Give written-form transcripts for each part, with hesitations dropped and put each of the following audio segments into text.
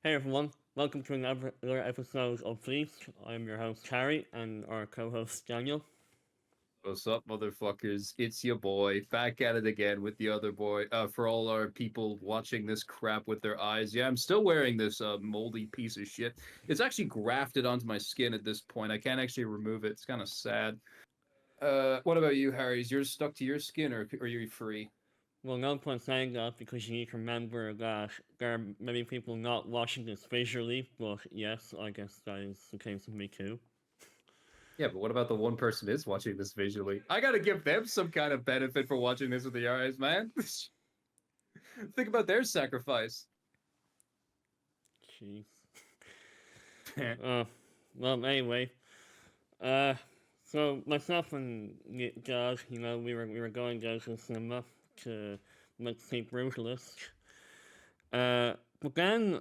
Hey everyone, welcome to another episode of Fleet. I'm your host Harry and our co-host Daniel. What's up, motherfuckers? It's your boy back at it again with the other boy. For all our people watching this crap with their eyes, yeah, I'm still wearing this moldy piece of shit. It's actually grafted onto my skin at this point. I can't actually remove it. It's kind of sad. What about you, Harry? Is yours stuck to your skin, or are you free? Well, no point saying that because you need to remember that there are many people not watching this visually, but yes, I guess that is the case with me too. Yeah, but what about the one person is watching this visually? I gotta give them some kind of benefit for watching this with the eyes, man. Think about their sacrifice. Jeez. Uh, well, anyway, uh, so myself and Josh, we were going to the cinema to let's see Brutalist. But then,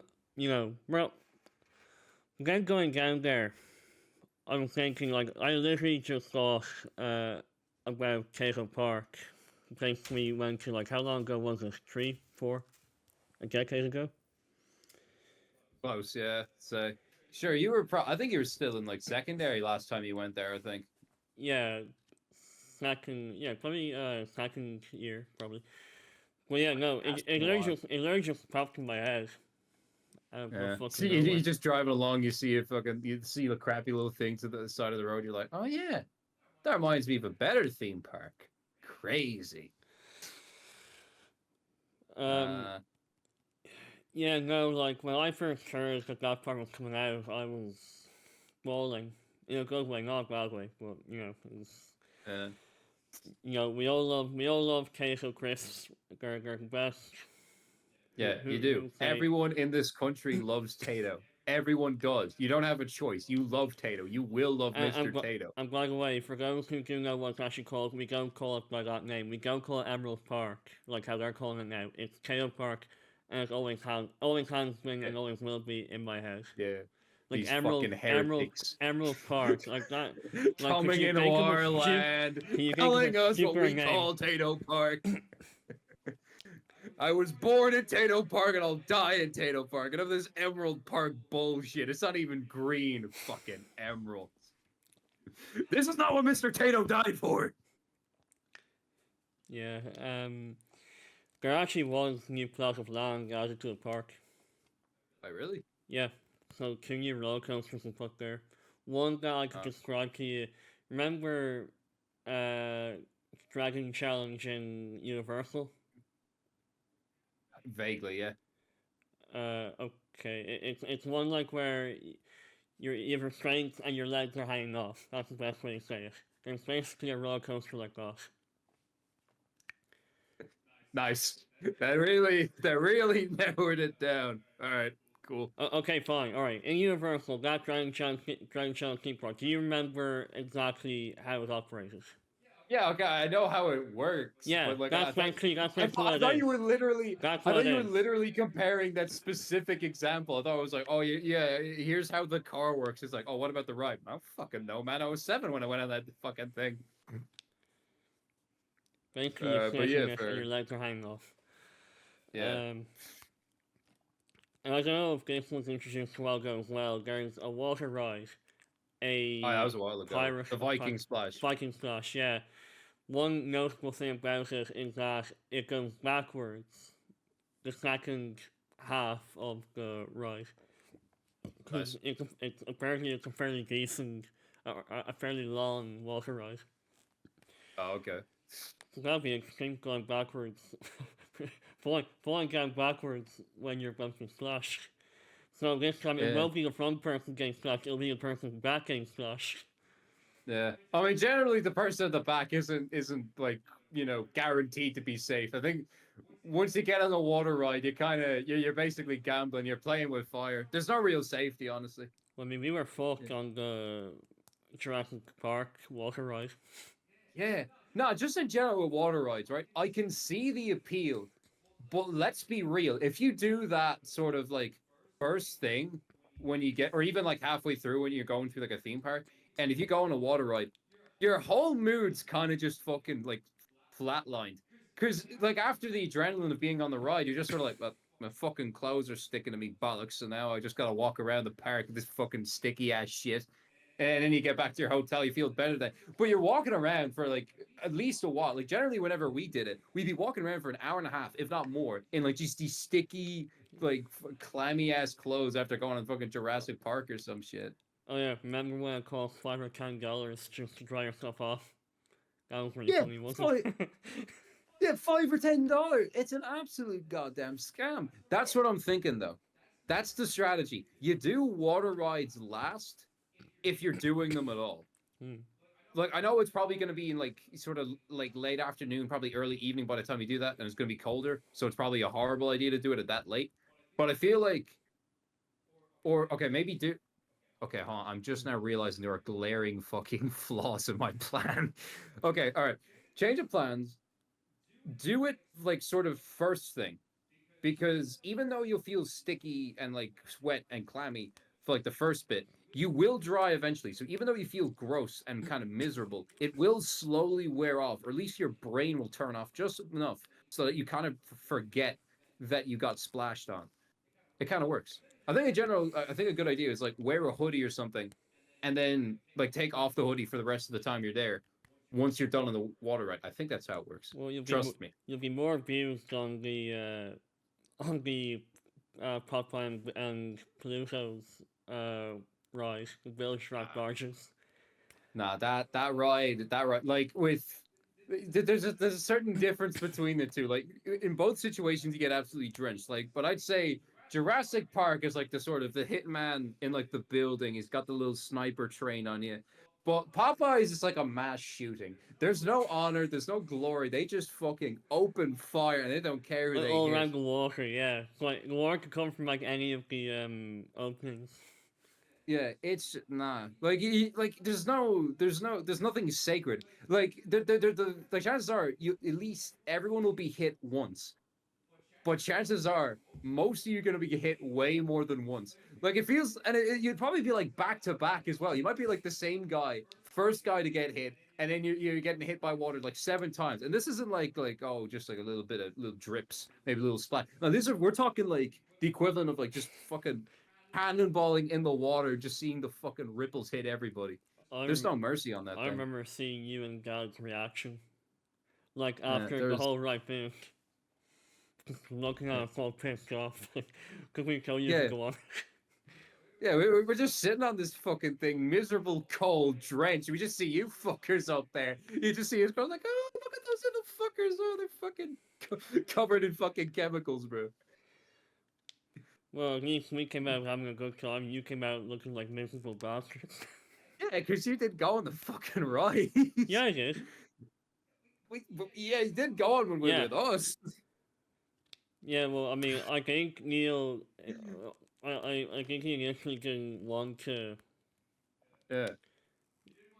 well, then going down there, I'm thinking like I literally just thought about Cato Park. Basically went to like how long ago was it? 3, 4, a decade ago. Close, yeah. So, sure, you were. I think you were still in like secondary last time you went there. I think. Yeah, second. Yeah, probably second year probably. Well, yeah, no, That's it been a literally while. just popped in my head out of Yeah. fucking See, you nowhere. just driving along, you see a fucking, you see a crappy little thing to the side of the road. You're like, oh yeah, that reminds me of a better theme park. Crazy. Um, Uh, yeah, no, like when I first heard that that part was coming out, I was bawling. In a good way, not a bad way, but it was. uh We all love queso crisps. They're the best. Who yeah, you who do. who say? Everyone in this country loves Tato. Everyone does. You don't have a choice. You love Tato. You will love And, Mr. and, Tato. and by the way, for those who do know what it's actually called, we don't call it by that name. We don't call it Emerald Park like how they're calling it now. It's Tail Park, and it always has been, Yeah, and always will be in my head. yeah. Like These fucking heretics. Emerald Park, like that. Like, could Coming you into think of a our stu- land, Can you think of a telling us what stupider we name? call Tato Park. I was born in Tato Park and I'll die in Tato Park. And of this Emerald Park bullshit. It's not even green, fucking emeralds. This is not what Mr. Tato died for. Yeah. There actually was new plot of land added to the park. Wait, really? Yeah, so two new roller coasters were put there. One that I could Uh, describe to you. Remember uh, Dragon Challenge in Universal? Vaguely, yeah. Okay. It's one like where you have restraints and your legs are hanging off. That's the best way to say it. There's basically a roller coaster like that. Nice. That really narrowed it down. All right, cool. Okay, fine. All right. In Universal, that Dragon Challenge theme park. Do you remember exactly how it operated? Yeah, okay, I know how it works, Yeah, but like that's basically what I it thought you is. were literally That's I what thought it you were is. literally comparing that specific example. I thought it was like, oh yeah, here's how the car works. It's like, oh, what about the ride? I don't fucking know, man. I was 7 when I went on that fucking thing. Basically, you're But sitting yeah, it and your for legs are hanging off. yeah. Um, and I don't know if this was introduced to Welgo as well. There's a water ride, Oh, that a was a while ago. pirate, The Viking Splash. Viking Splash. Yeah. One notable thing about it is that it goes backwards the second half of the ride because Nice. it's apparently it's a fairly decent, a fairly long water ride. Oh, okay. So that'd be interesting going backwards, falling down backwards when you're about to splash. So this time it Yeah. won't be the front person getting splashed, it'll be the person back getting splashed. Yeah. I mean, generally the person at the back isn't like, guaranteed to be safe. I think once you get on a water ride, you're basically gambling. You're playing with fire. There's no real safety, honestly. I mean, we were Yeah. fucked on the Jurassic Park water ride. Yeah. No, just in general with water rides, right? I can see the appeal, but let's be real. If you do that sort of like first thing when you get, or even like halfway through when you're going through like a theme park, and if you go on a water ride, your whole mood's kind of just fucking like flatlined. Because like after the adrenaline of being on the ride, you're just sort of like, well, my fucking clothes are sticking to me bollocks, so now I just gotta walk around the park with this fucking sticky ass shit. And then you get back to your hotel, you feel better then. But you're walking around for like at least a while. Like generally, whenever we did it, we'd be walking around for an hour and a half, if not more, in like just these sticky, like clammy ass clothes after going on fucking Jurassic Park or some shit. Oh yeah, remember when it cost $5 or $10 just to dry yourself off? That was really Yeah, funny, wasn't it? yeah, $5 or $10. It's an absolute goddamn scam. That's what I'm thinking though. That's the strategy. You do water rides last if you're doing them at all. Hmm. Like I know it's probably going to be in like sort of like late afternoon, probably early evening by the time you do that, and it's going to be colder, so it's probably a horrible idea to do it at that late. But I feel like, or okay, maybe do. Okay, hold on. I'm just now realizing there are glaring fucking flaws in my plan. Okay, all right. Change of plans. Do it like sort of first thing, because even though you'll feel sticky and like sweat and clammy for like the first bit, you will dry eventually. So even though you feel gross and kind of miserable, it will slowly wear off, or at least your brain will turn off just enough so that you kind of forget that you got splashed on. It kind of works. I think in general, I think a good idea is like wear a hoodie or something, and then like take off the hoodie for the rest of the time you're there. Once you're done on the water ride, I think that's how it works. Well, Trust me. you'll be more abused on the Popeye and Pluto's ride, the Village Rock barges. Nah, that ride, like with there's a certain difference between the two. Like in both situations, you get absolutely drenched. Like, but I'd say Jurassic Park is like the sort of the hitman in like the building. He's got the little sniper train on you. But Popeyes is like a mass shooting. There's no honor, there's no glory. They just fucking open fire and they don't care who Like they all hit. around the water, yeah. Like the water could come from like any of the openings. Yeah, it's nah. Like, like there's nothing sacred. Like, the chances are, you at least everyone will be hit once, but chances are most of you are going to be hit way more than once. Like it feels, and you'd probably be like back to back as well. You might be like the same guy, first guy to get hit, and then you're getting hit by water like 7 times. And this isn't like oh just like a little bit of little drips, maybe a little splat. No, these are we're talking like the equivalent of like just fucking cannonballing in the water, just seeing the fucking ripples hit everybody. I There's rem- no mercy on that I thing. remember seeing you and God's reaction, like Yeah, after the there's whole right finished, looking at yeah. us all pissed off. Could we tell you to Yeah, go on? yeah, we're just sitting on this fucking thing, miserable, cold, drenched. We just see you fuckers up there. You just see us going like, oh, look at those little fuckers. Oh, they're fucking covered in fucking chemicals, bro. Well, at least we came out having a good time. You came out looking like miserable bastards. Yeah, because you did go on the fucking ride. Yeah, I did. Yeah, you did go on when we were Yeah, with us. yeah. Well, I mean, I think Neil, I think he initially didn't want to. Yeah. Get,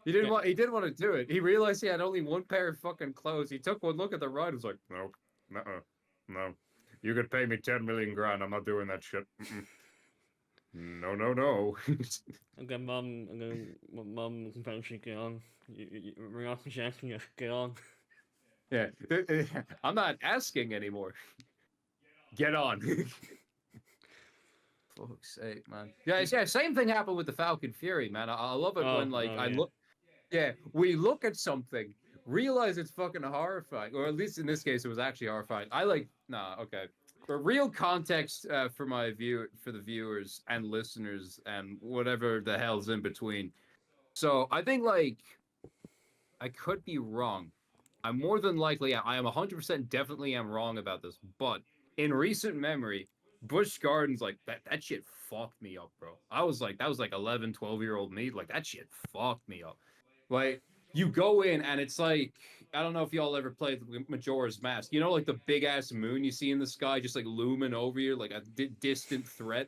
He didn't want to do it. He realized he had only one pair of fucking clothes. He took one look at the ride and was like, nope, no, no. You could pay me 10 million grand. I'm not doing that shit. Mm-mm. No, no, no. again, mom can eventually get on. We're not suggesting you get on. Yeah. I'm not asking anymore. Get on. Fuck's sake, man. Yeah, yeah, same thing happened with the Falcon Fury, man. I love it when like I Yeah. look yeah, we look at something, realize it's fucking horrifying, or at least in this case, it was actually horrifying. I like, nah, okay. For real context for for the viewers and listeners and whatever the hell's in between. So I think like I could be wrong. I'm more than likely, I am 100% definitely am wrong about this, but in recent memory, Busch Gardens, like that shit fucked me up, bro. I was like, that was like 11, 12-year-old me. Like that shit fucked me up. Like you go in and it's like I don't know if y'all ever played Majora's Mask. You know, like the big ass moon you see in the sky, just like looming over you, like a distant threat.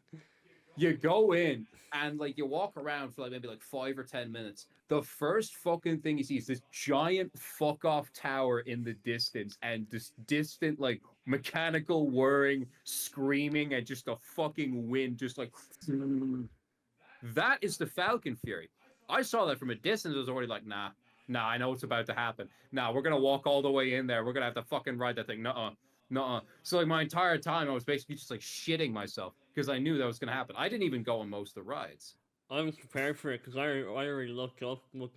You go in and like you walk around for like maybe like 5 or 10 minutes. The first fucking thing you see is this giant fuck off tower in the distance, and this distant like mechanical whirring, screaming, and just a fucking wind, just like that is the Falcon Fury. I saw that from a distance. I was already like, nah, I know what's about to happen. Nah, we're gonna walk all the way in there. We're gonna have to fucking ride that thing. Nuh-uh. No. So like my entire time, I was basically just like shitting myself because I knew that was gonna happen. I didn't even go on most of the rides. I was prepared for it because I already looked up what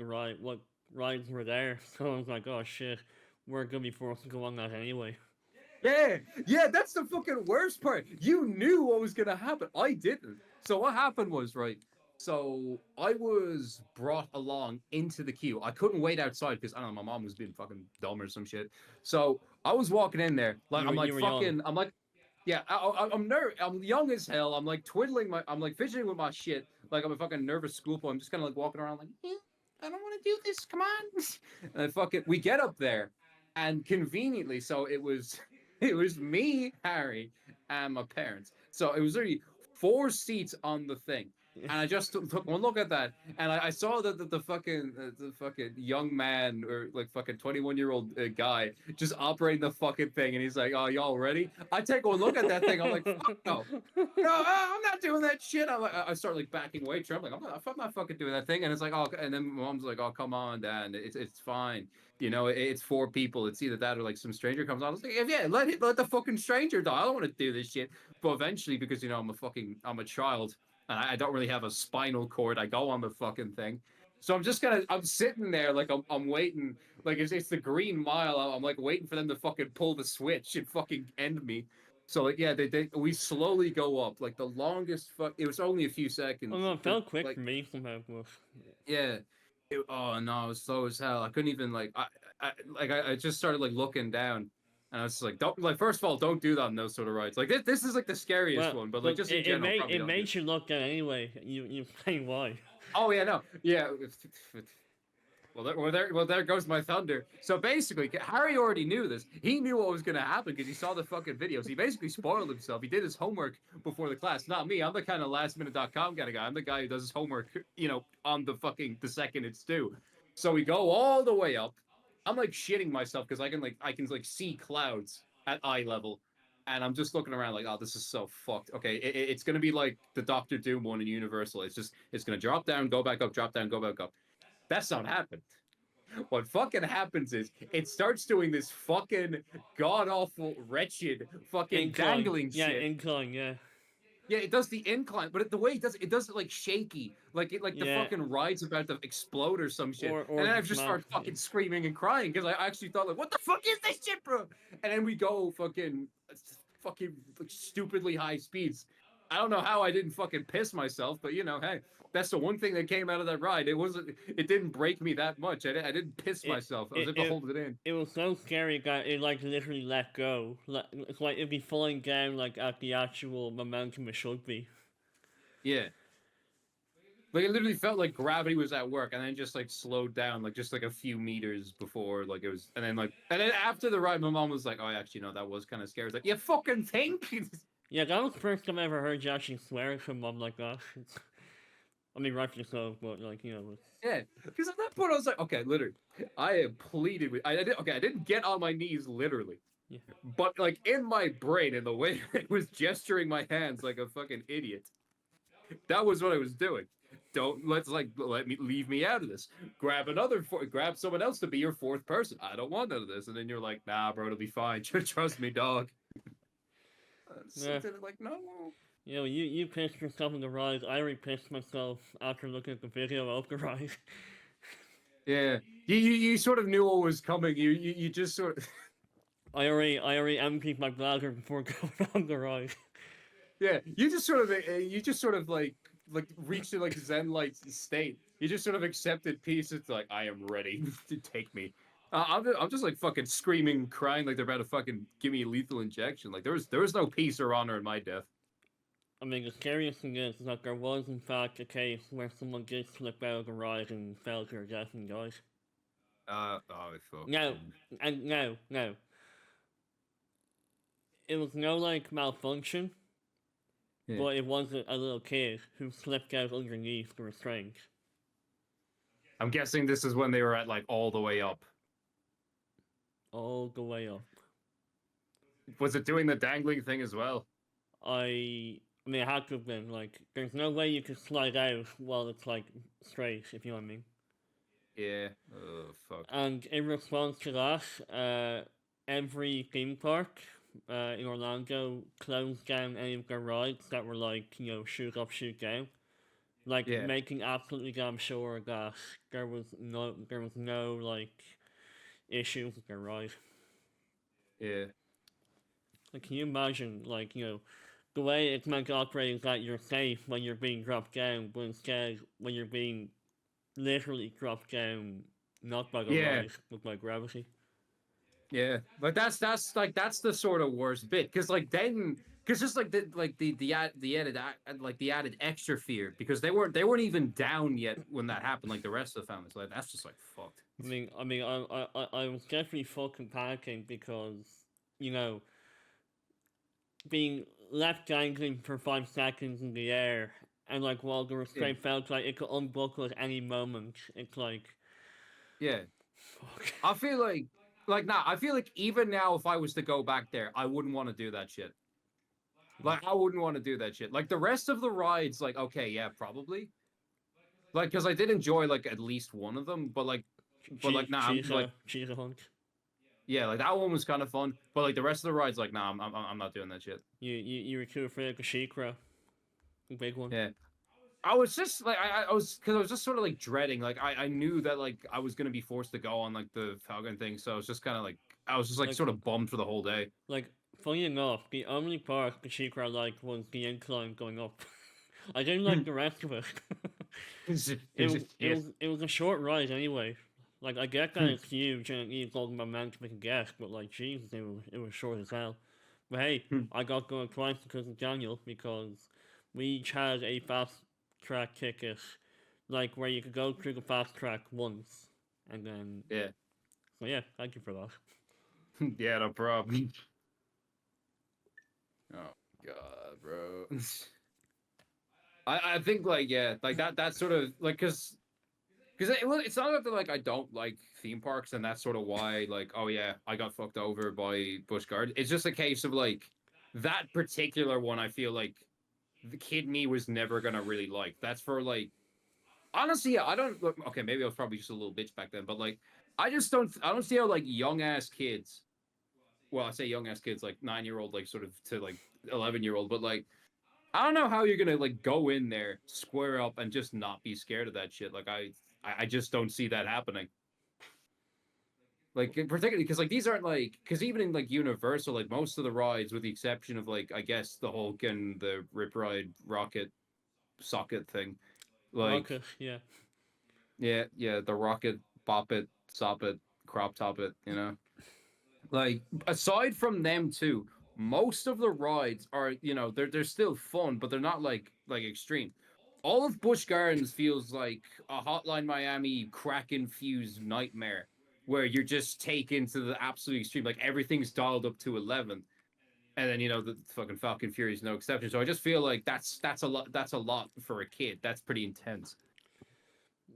rides were there, so I was like, oh shit, we're gonna be forced to go on that anyway. Yeah, yeah, that's the fucking worst part. You knew what was gonna happen. I didn't. So what happened was, right? So I was brought along into the queue. I couldn't wait outside because I don't know, my mom was being fucking dumb or some shit. So I was walking in there, like I'm like You were young. fucking, I'm like, yeah, I'm young as hell. I'm like I'm like fidgeting with my shit, like I'm a fucking nervous schoolboy. I'm just kind of like walking around, like, I don't want to do this. Come on, and then fucking, we get up there, and conveniently, so it was it was me, Harry, and my parents. So it was literally 4 seats on the thing. And I just took one look at that, and I saw that the fucking young man or like fucking 21-year-old guy just operating the fucking thing, and he's like, "Oh, y'all ready?" I take one look at that thing, I'm like, "Fuck no, no, I'm not doing that shit." I start like backing away, trembling. I'm not fucking doing that thing. And it's like, oh, and then mom's like, "Oh, come on, Dan, it's fine. You know, it's 4 people. It's either that or like some stranger comes on." I was like, yeah, let the fucking stranger die. I don't want to do this shit. But eventually, because you know I'm a child and I don't really have a spinal cord, I go on the fucking thing. So I'm sitting there like I'm waiting, like it's the Green Mile. I'm like waiting for them to fucking pull the switch and fucking end me. So like yeah, we slowly go up like the longest fuck. It was only a few Oh seconds. no, it felt quick Like for me somehow. But yeah. Oh no, it was slow as hell. I couldn't even like I just started like looking down, and I was just like, don't like, first of all, don't do that on those sort of rides. Like this is like the scariest well, one, but like look, just in general, probably it don't do it. made you look down anyway. You saying why? Oh yeah, no, yeah. Well, there goes my thunder. So basically, Harry already knew this. He knew what was going to happen because he saw the fucking videos. He basically spoiled himself. He did his homework before the class. Not me. I'm the kind of lastminute.com kind of guy. I'm the guy who does his homework, you know, on the second it's due. So we go all the way up. I'm like shitting myself because I can like see clouds at eye level. And I'm just looking around like, oh, this is so fucked. Okay, it's gonna be like the Doctor Doom one in Universal. It's gonna drop down, go back up, drop down, go back up. That's not happened. What fucking happens is it starts doing this fucking god awful, wretched, fucking Incline, dangling yeah, shit. incline, yeah, Yeah, it does the incline, but the way it does it like shaky, like the yeah, fucking ride's about to explode or some shit. or And then I just just mouth. start fucking screaming and crying because I actually thought like, what the fuck is this shit, bro? And then we go fucking like, stupidly high speeds. I don't know how I didn't fucking piss myself, but you know, hey, that's the one thing that came out of that ride. It didn't break me that much. I didn't piss It myself. I was it able to it. hold it in. It was so scary that it like literally let go. Like it's like it'd be falling down like at the actual momentum it should be. Yeah. Like it literally felt like gravity was at work, and then just like slowed down, like just like a few meters before, like it was, and then after the ride, my mom was like, "Oh, actually, no, that was kind of scary." It's like, you fucking think? Yeah, that was the first time I ever heard you actually swear at your mom like that. I mean, rightfully so, but like you know, it's, Yeah, because at that point, I was like, "Okay, literally, I have pleaded with, I didn't get on my knees literally, yeah. but like in my brain, in the way I was gesturing my hands like a fucking idiot, that was what I was doing. Don't let me leave me out of this. Grab someone else to be your fourth person. I don't want none of this. And then you're like, nah, bro, it'll be fine. Trust me, dog. Yeah. Like, no. You know, you pissed yourself in the ride. I already pissed myself after looking at the video of the ride. Yeah, you sort of knew what was coming. You just sort of I already emptied my bladder before going on the ride. yeah. You just sort of like reached a like Zen like state. You just sort of accepted peace. It's like I am ready to take me. I'm just like fucking screaming, crying like they're about to fucking give me a lethal injection. Like there was no peace or honor in my death. I mean, the scariest thing is that there was, in fact, a case where someone did slip out of the ride and fell to their death and died. Oh fuck. No, and no. It was no, like, malfunction, Yeah. but it was a little kid who slipped out underneath the restraint. I'm guessing this is when they were at like all the way up. All the way up. Was it doing the dangling thing as well? I mean, it had to have been, like, there's no way you could slide out while it's, like, straight, if you know what I mean. Yeah. Oh fuck. And in response to that, every theme park in Orlando closed down any of their rides that were like, shoot up, shoot down, like Yeah, making absolutely damn sure that there was no like issue with their ride. yeah, Like, can you imagine, like, the way it's meant to operate is that you're safe when you're being dropped down, but instead, when you're being literally dropped down, not by the yeah. ride, but by gravity. Yeah, but that's the sort of worst bit because like then because just the added like the added extra fear because they weren't even down yet when that happened like the rest of the family, so like, that's just like fucked. I was definitely fucking panicking because, you know, being left dangling for 5 seconds in the air, and like while the Yeah, restraint felt like it could unbuckle at any moment, it's like, yeah. fuck. I feel like nah. I feel like even now if I was to go back there, I wouldn't want to do that shit. Like I wouldn't want to do that shit. Like the rest of the rides, like okay, yeah, probably. Like because I did enjoy like at least one of them, but nah, I'm like Cheese a hunt. yeah, like that one was kind of fun, but like the rest of the rides, like nah, I'm not doing that shit. You were too afraid of the Sheikra, the big one. Yeah. I was just like I was because I was just sort of like dreading like I knew that like I was gonna be forced to go on like the Falcon thing, so I was just kind of like I was just like Like, sort of bummed for the whole day. like, funny enough, the only part the Sheikra liked was the incline going up. I didn't like the rest of it. Yeah. It was a short ride anyway. Like, I get that it's huge and it needs all the momentum it can get, but like Jesus, it was short as hell. But hey, I got going twice because of Daniel, because we each had a fast track ticket, like where you could go through the fast track once, and then Yeah. so yeah, thank you for that. Yeah, no problem. Oh God, bro. I think like yeah, like that sort of like because well, it's not that like I don't like theme parks and that's sort of why like oh yeah I got fucked over by Busch Gardens. It's just a case of like that particular one. I feel like the kid me was never gonna really like. That's for like honestly, yeah, I don't look okay, maybe I was probably just a little bitch back then, but like I don't see how like young ass kids well, I say young ass kids, like 9 year old, like sort of to like 11-year old, but like I don't know how you're gonna like go in there, square up, and just not be scared of that shit. Like I just don't see that happening. Like particularly because like these aren't like because even in like Universal, like most of the rides, with the exception of like I guess the Hulk and the Rip Ride Rocket Socket thing, like Rocket, yeah. yeah, the Rocket Bop It, Sop It, Crop Top It, like aside from them two, most of the rides are they're still fun, but they're not like extreme. All of Busch Gardens feels like a Hotline Miami crack infused nightmare where you're just taken to the absolute extreme. Like everything's dialed up to 11, and then the fucking Falcon Fury is no exception. So I just feel like that's a lot. That's a lot for a kid. That's pretty intense.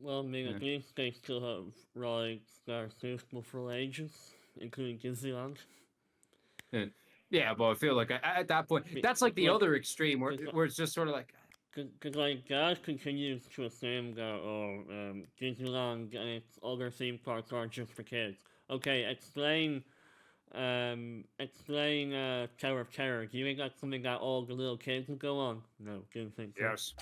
Well, I mean, Yeah. at least they still have rides that are suitable for ages, including Disneyland. Yeah, yeah, but I feel like at that point, Be- that's like the Like, other extreme where cause, where it's just sort of like, cause like Dad continues to assume that Disneyland and its other theme parks aren't just for kids. Okay, explain Tower of Terror. Do you think that's something that all the little kids would go on? No, didn't think so. Yes.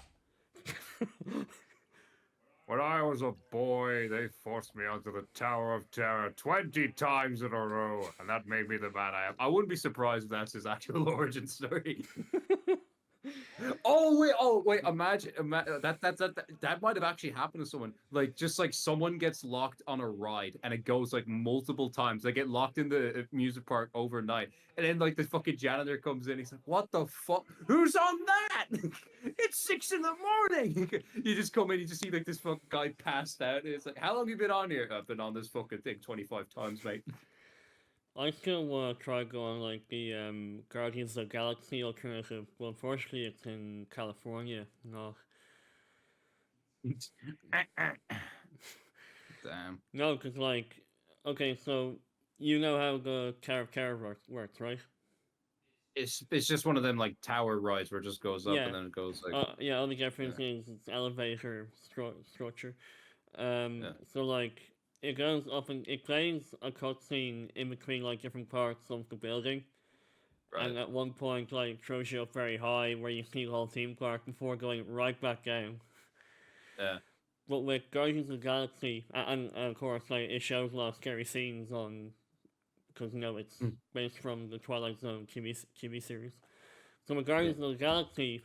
When I was a boy, they forced me onto the Tower of Terror 20 times in a row, and that made me the man I am. I wouldn't be surprised if that's his actual origin story. Oh wait! Imagine that might have actually happened to someone. Like just like someone gets locked on a ride and it goes like multiple times. They get locked in the amusement park overnight, and then like the fucking janitor comes in. He's like, "What the fuck? Who's on that? It's 6 in the morning." You just come in, you just see like this fucking guy passed out. And it's like, "How long have you been on here?" "I've been on this fucking thing 25 times, mate." I still want to try going like the Guardians of the Galaxy alternative, but unfortunately it's in California, not. Damn. No, because, like, okay, so you know how the Tower of Terror works, right? It's just one of them like tower rides where it just goes up Yeah. and then it goes like Yeah, only difference is it's elevator structure. yeah. So, like, it goes up and it plays a cutscene in between, like, different parts of the building. and at one point like throws you up very high where you see the whole theme park before going right back down. Yeah. But with Guardians of the Galaxy, and of course, like it shows a lot of scary scenes on, because it's Mm. based from the Twilight Zone TV series. So with Guardians of the Galaxy,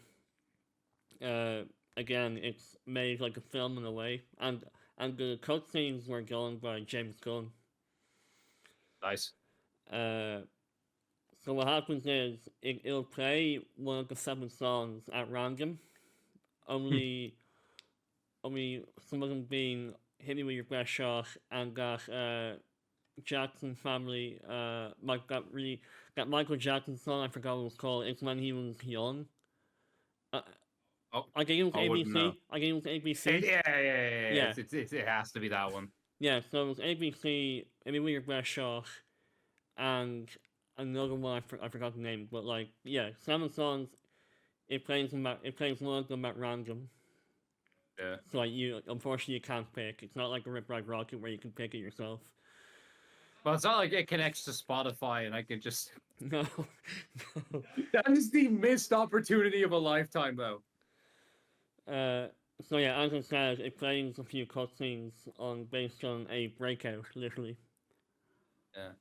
again, it's made like a film in a way, and the cutscenes were done by James Gunn. Nice. So what happens is it'll play one of the 7 songs at random, only some of them being "Hit Me With Your Best Shot" and that Jackson family that Michael Jackson song, I forgot what it was called. It's when he was young. Oh, I think it was I wouldn't know. ABC. I think it was ABC. Yeah. Yeah. It has to be that one. Yeah, so it was ABC, "Hit Me With Your Best Shot," and another one I forgot the name, but like 7 songs. It plays one of them at random. Yeah. So like unfortunately you can't pick. It's not like a Rip Ride Rocket where you can pick it yourself. Well, it's not like it connects to Spotify and I can just. No. That is the missed opportunity of a lifetime, though. So yeah, as I said, it plays a few cutscenes based on a breakout, literally. Yeah.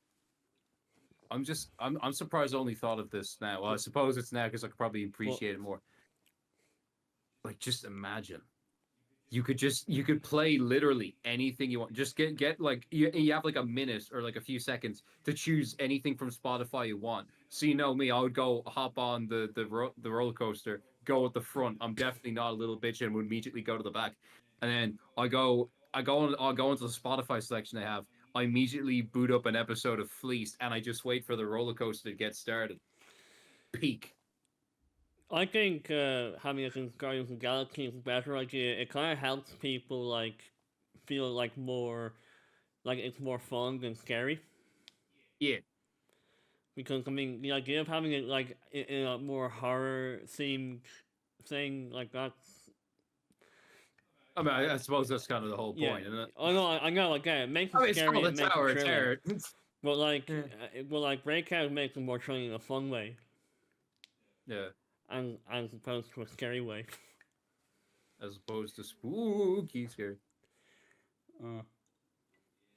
I'm surprised I only thought of this now. Well, I suppose it's now because I could probably appreciate it more. Like, just imagine. You could play literally anything you want. Just get like you have like a minute or like a few seconds to choose anything from Spotify you want. So me, I would go hop on the roller coaster, go at the front. I'm definitely not a little bitch and would immediately go to the back. And then I'll go into the Spotify selection they have. I immediately boot up an episode of Fleeced and I just wait for the roller coaster to get started. Peak. I think having it in Guardians of the Galaxy is a better idea. It kind of helps people like feel like more like it's more fun than scary. Yeah. Because I mean, the idea of having it like in a more horror themed thing like that's. I mean, I suppose that's kind of the whole point, isn't it? I know. Again, it makes it It's scary. called It the makes Tower it of thrilling. Terror. But like, Breakout makes it more thrilling in a fun way, Yeah. and as opposed to a scary way. As opposed to spooky scary.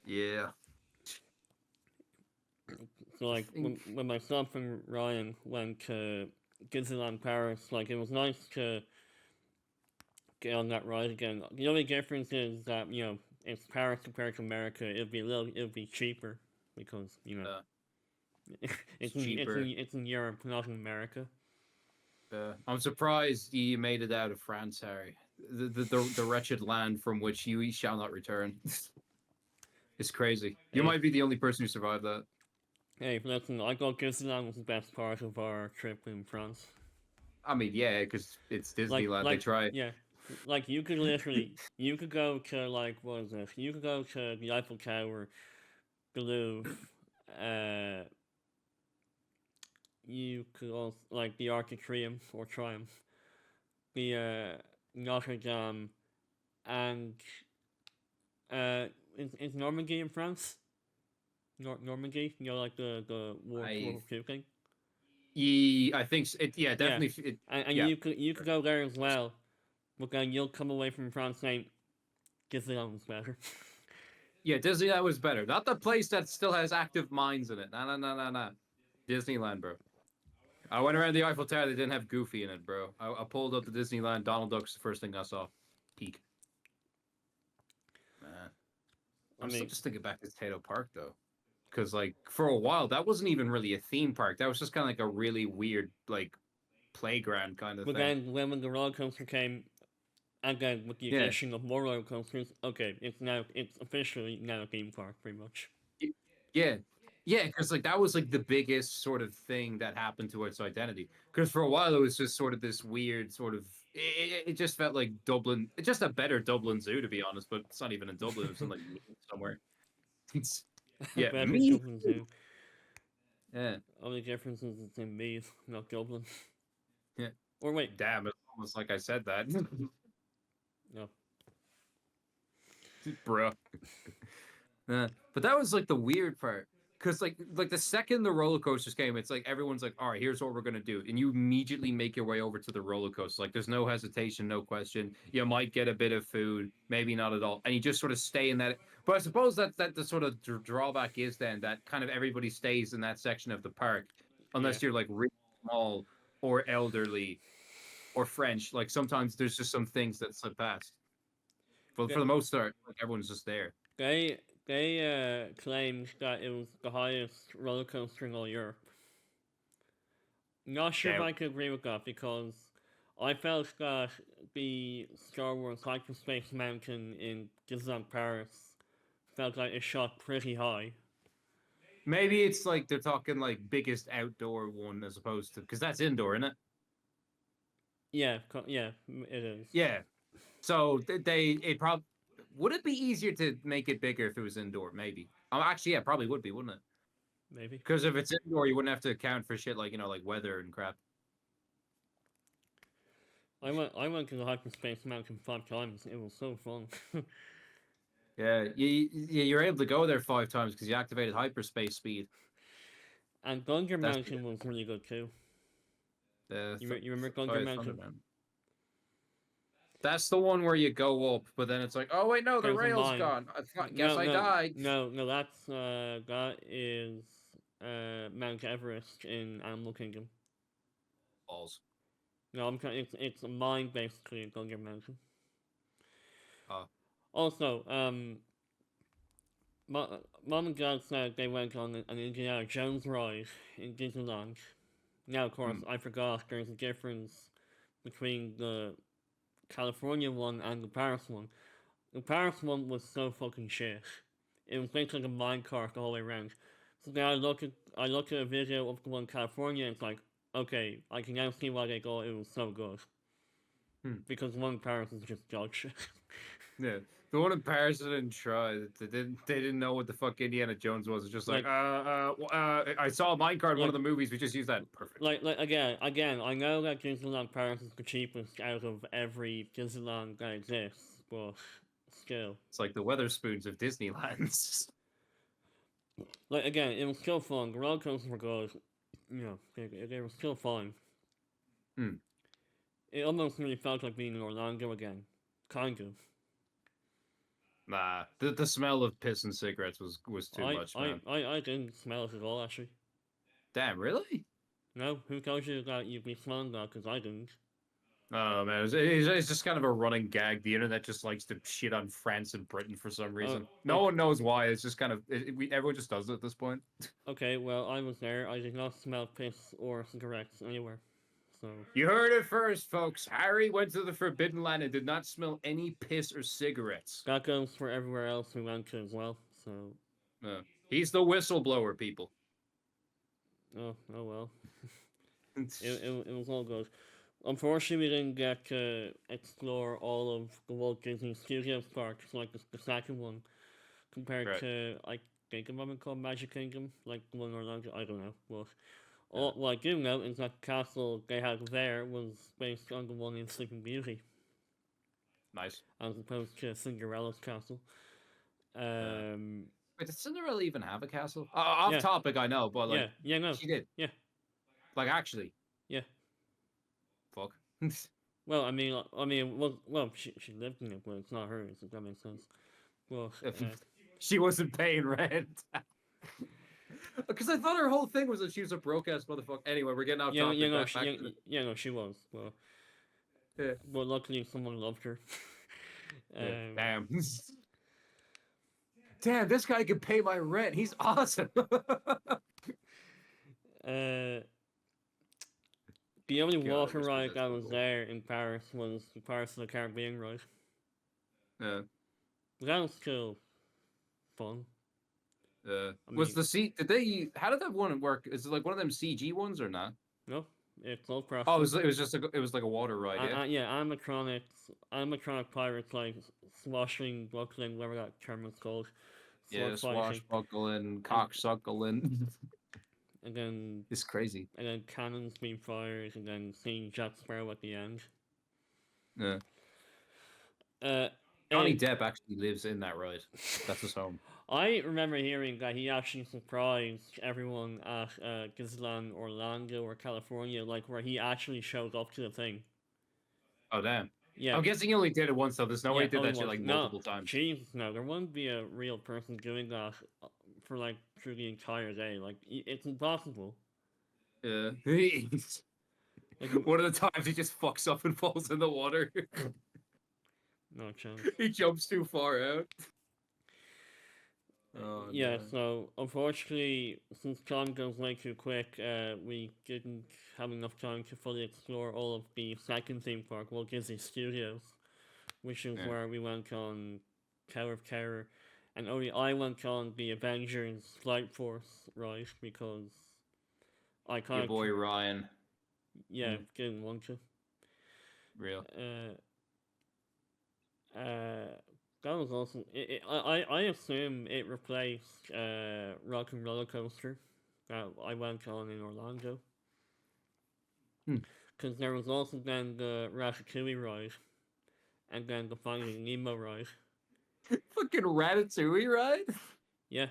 Yeah. So like when myself and Ryan went to Disneyland Paris, like it was nice to get on that ride again. The only difference is that it's Paris compared to America. It'll be cheaper because it's cheaper. It's in Europe, not in America. I'm surprised you made it out of France, Harry. The wretched land from which you shall not return. It's crazy. You might be the only person who survived that. Hey, listen, I thought Disneyland was the best part of our trip in France. I mean, yeah, because it's Disneyland. They try. Yeah, like you could go to like what is it? You could go to the Eiffel Tower, the Louvre. You could also like the Arc de Triomphe or Triumph, the Notre Dame, and is Normandy in France? Normandy, like the World War II thing. Yeah, I think so. Yeah, definitely. Yeah. And you could go there as well, but then you'll come away from France saying, Disneyland was better. Yeah, Disneyland was better. Not the place that still has active mines in it. No. Disneyland, bro. I went around the Eiffel Tower. They didn't have Goofy in it, bro. I pulled up the Disneyland. Donald Duck's the first thing I saw. Peak. Man. I'm still just thinking back to Potato Park, though. Because, like, for a while, that wasn't even really a theme park. That was just kind of like a really weird, like, playground kind of thing. But then when the roller coaster came, again, with the addition of more roller coasters, okay, it's officially now a theme park, pretty much. Yeah. Yeah, because, like, that was, like, the biggest sort of thing that happened to its identity. Because for a while, it was just sort of this weird sort of... It just felt like Dublin... It's just a better Dublin Zoo, to be honest, but it's not even in Dublin. It's in, like, somewhere. Yeah, Dublin Zoo. Yeah. Only difference is it's in Meath, not Dublin. Yeah. Or wait. Damn, it's almost like I said that. No. Bruh. But that was like the weird part. because like the second the roller coasters came, it's like everyone's like, all right, here's what we're gonna do, and you immediately make your way over to the roller coaster. Like there's no hesitation, no question. You might get a bit of food, maybe not at all, and you just sort of stay in that. But I suppose that the sort of drawback is then that kind of everybody stays in that section of the park, unless Yeah. you're like really small or elderly or French. Like sometimes there's just some things that slip past. But Yeah. for the most part, like everyone's just there. They claimed that it was the highest roller coaster in all Europe. Not sure if Yeah. I could agree with that because I felt that the Star Wars Hyperspace Mountain in Disneyland Paris felt like it shot pretty high. Maybe it's like they're talking like biggest outdoor one as opposed to because that's indoor, isn't it? Yeah, it is. Yeah. So it probably would it be easier to make it bigger if it was indoor? Maybe. Actually, yeah, probably would be, wouldn't it? Maybe. Because if it's indoor, you wouldn't have to account for shit like like weather and crap. I went to the Hyperspace Mountain 5 times. It was so fun. Yeah, you're able to go there 5 times because you activated hyperspace speed. And Gunga That's- Mountain was really good too. The You remember Gunga Mountain? That's the one where you go up, but then it's like, oh wait, no, the There's a rail's line. gone. Guess I died. No, that is Mount Everest in Animal Kingdom. Balls. No, it's a mine basically in Gunga Mountain. Oh. Also, Mom and Dad said they went on an Indiana Jones ride in Disneyland. Now, of course, I forgot there's a difference between the California one and the Paris one. The Paris one was so fucking shit. It was basically like a minecart the whole way around. So then I look at a video of the one in California and it's like, okay, I can now see why they thought it was so good. Because the one in Paris is just dog shit. Yeah, the one in Paris didn't try. They didn't know what the fuck Indiana Jones was. It's just like, I saw a minecart in one of the movies. We just used that. Perfect. Like again, I know that Disneyland Paris is the cheapest out of every Disneyland that exists, but still. It's like the Weatherspoons of Disneyland. Like again, it was still fun. The roller coasters were good. You know, they were still fine. It almost really felt like being in Orlando again. Kind of. Nah, the smell of piss and cigarettes was too much, man. I didn't smell it at all, actually. Damn, really? No, who told you that you'd be smelling that? Because I didn't. Oh man, it's just kind of a running gag. The internet just likes to shit on France and Britain for some reason. No one knows why. It's just kind of everyone just does it at this point. Okay, well, I was there. I did not smell piss or cigarettes anywhere. So You heard it first, folks. Harry went to the Forbidden Land and did not smell any piss or cigarettes. that goes for everywhere else we went to as well. So He's the whistleblower, people. oh well. It was all good. Unfortunately, we didn't get to explore all of the Walt Disney Studios parks, like the second one, compared to, I think it might be called Magic Kingdom, like the one in Orlando, I don't know. But what I do know is that the castle they had there was based on the one in Sleeping Beauty, Nice. as opposed to Cinderella's castle. Wait, did Cinderella even have a castle? Off Yeah. topic, I know, but like, no. she did. Yeah. Like, actually. Yeah. Fuck. Well, she lived in it, but it's not hers, if that makes sense. Well, She wasn't paying rent. Because I thought her whole thing was that she was a broke ass motherfucker. Anyway, we're getting off topic. no, she was. Well, Yeah. well, luckily someone loved her. Damn. Damn, this guy can pay my rent. He's awesome. The only God, water this ride is that so was cool. there in Paris was the Pirates of the Caribbean ride. Yeah. But that was still fun. Was mean- the seat? How did that one work? Is it like one of them CG ones or not? No, it's all craft. Oh, it was just it was like a water ride. Yeah. animatronic pirates like swashing, buckling, whatever that term is called. Yeah, Sword fighting, swashbuckling, cocksuckling. and then It's crazy. cannons being fired, and then seeing Jack Sparrow at the end. Yeah. Johnny Depp actually lives in that ride. That's his home. I remember hearing that he actually surprised everyone at Disneyland Orlando or California, like where he actually showed up to the thing. Oh damn. Yeah, I'm guessing he only did it once though. There's no way he did only that shit once. like No, multiple times. Jesus, no, there wouldn't be a real person doing that for like through the entire day. Like it's impossible. Yeah. Like, One of the times he just fucks up and falls in the water. no chance. He jumps too far out. Oh, Yeah, no. so unfortunately, since time goes way too quick, we didn't have enough time to fully explore all of the second theme park, Walt Disney Studios, which is Yeah. where we went on Tower of Terror, and only I went on the Avengers Flight Force ride because I kind Your of boy Ryan. yeah didn't want to. Real. That was awesome. I assume it replaced Rock and Roller Coaster that I went on in Orlando. Hmm. Because there was also then the Ratatouille ride, and then the Finding Nemo ride. Fucking Ratatouille, right? Yeah,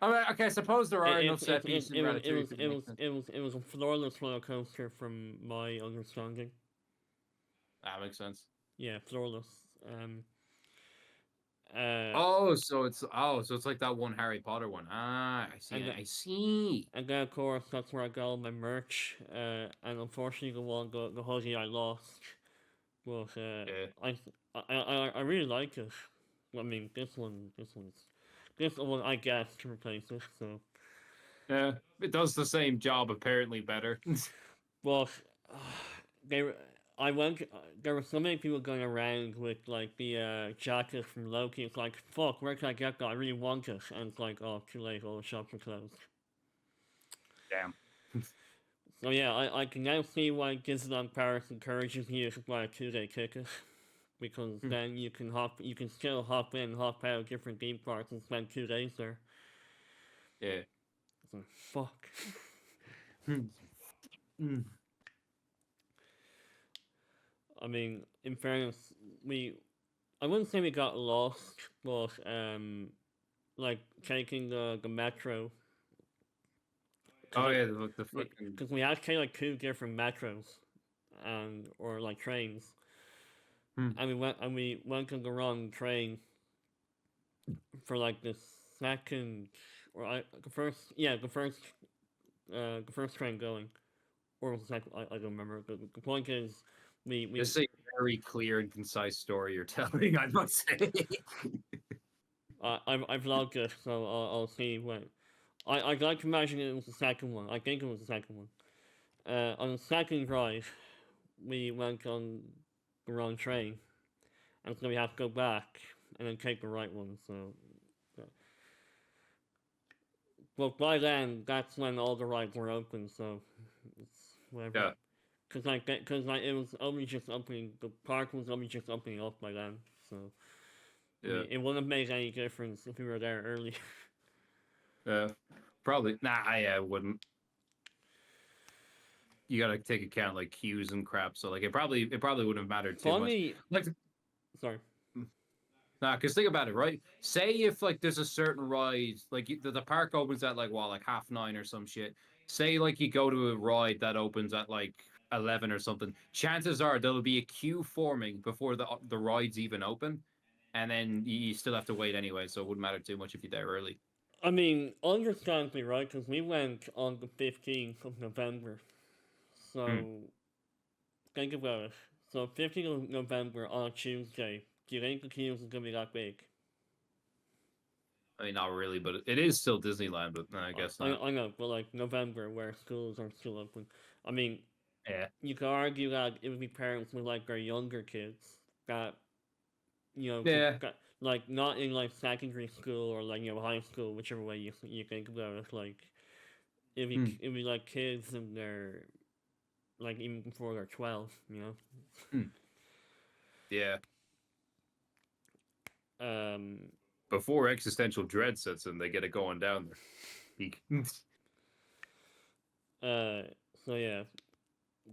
I mean, okay, I suppose there are enough it, set it, pieces in it, was, Ratatouille. it, was, for it, make was, sense. it, was, it was a floorless roller coaster from my understanding. That makes sense. Yeah, floorless. So it's like that one Harry Potter one. Ah, I see. And I see. And then, of course, that's where I got all my merch. And unfortunately, the hoodie I lost. But Yeah. I really like it. I mean, this one I guess to replace it. So, Yeah, it does the same job apparently better. but they were. I went. There were so many people going around with like the jacket from Loki. It's like, fuck, where can I get that? I really want it, and it's like, oh, too late. All the shops are closed. Damn. So yeah, I can now see why Disneyland Paris encourages you to buy a 2-day ticket, because then you can still hop in, hop out different theme parks and spend 2 days there. Yeah. So, fuck. I mean, in fairness, I wouldn't say we got lost, but like taking the metro. Oh yeah, the fucking. Because we had to take like 2 different metros, or like trains. And we went on the wrong train for like the second the first train going, or was the second, I don't remember. But the point is, we This is a very clear and concise story you're telling, I must say. I vlogged it, so I'll see when. I'd like to imagine it was the second one. I think it was the second one. On the second ride, we went on the wrong train, and so we have to go back and then take the right one. So, but by then, that's when all the rides were open. So it's whatever. Yeah. Because it was only just opening. The park was only just opening up by then. So Yeah. it wouldn't have made any difference if we were there early. Yeah. Probably. Nah, I wouldn't. You gotta take account like queues and crap. So like it probably wouldn't have mattered too Funny. much. Like, Sorry. nah, because think about it, right? Say if like there's a certain ride, like the park opens at like 9:30 or some shit. Say like you go to a ride that opens at like 11 or something. Chances are there'll be a queue forming before the rides even open, and then you still have to wait anyway. So it wouldn't matter too much if you're there early. I mean, understandably, right? Because we went on the 15th of November. So, think about it. So, 15th of November on a Tuesday. Do you think the queues is going to be that big? I mean, not really, but it is still Disneyland. But I guess not. I know, but like November, where schools are still open. I mean, Yeah. you could argue that it would be parents with like their younger kids that, Yeah. like not in like secondary school or like high school, whichever way you think about it. Like, it'd be like kids in their, like even before they're 12, Yeah. Um. Before existential dread sets in, they get it going down there. Peak. So yeah,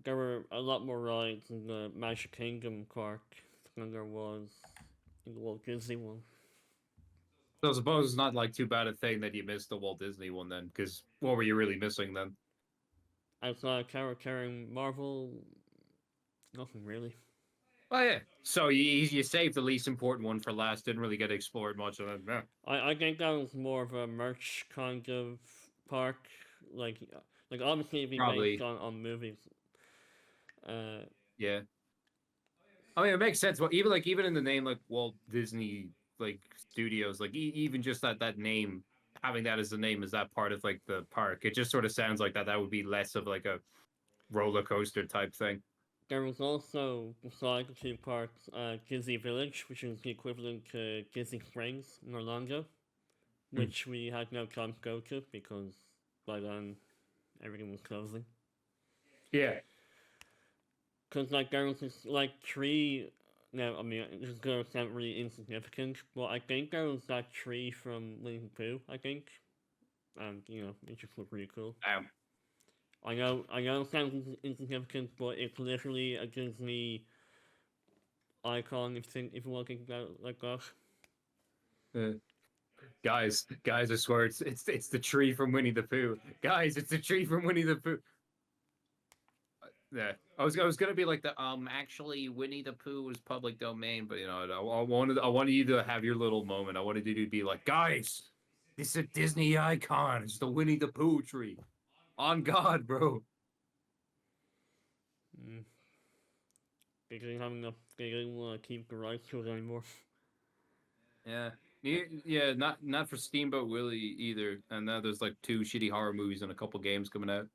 there were a lot more rides in the Magic Kingdom park than there was in the Walt Disney one. So I suppose it's not like too bad a thing that you missed the Walt Disney one then, because what were you really missing then? Outside character in Marvel, nothing really. Oh yeah. So you saved the least important one for last. Didn't really get explored much of it. Yeah. I think that was more of a merch kind of park, like obviously it'd be Probably. based on movies. Uh, Yeah. I mean, it makes sense. But even in the name like Walt Disney like Studios, like even just that name, having that as the name, is that part of like the park? It just sort of sounds like that would be less of like a roller coaster type thing. There was also, beside the two parks, Disney Village, which is the equivalent to Disney Springs in Orlando, which we had no time to go to because by then everything was closing. Yeah. Because, like, there was this, like, tree. Now, I mean, this is going to sound really insignificant, but I think there was that tree from Winnie the Pooh, I think. And, it just looked really cool. I know it sounds insignificant, but it's literally a Disney icon if you want to think about it like that. Guys, I swear it's the tree from Winnie the Pooh. Guys, it's the tree from Winnie the Pooh. Yeah, I was gonna be like actually Winnie the Pooh was public domain, but I wanted you to have your little moment. I wanted you to be like, guys, this is a Disney icon. It's the Winnie the Pooh tree. On God, bro. They didn't have enough. They didn't want to keep the rights to it anymore. Yeah. Yeah, not for Steamboat Willie either. And now there's like 2 shitty horror movies and a couple games coming out.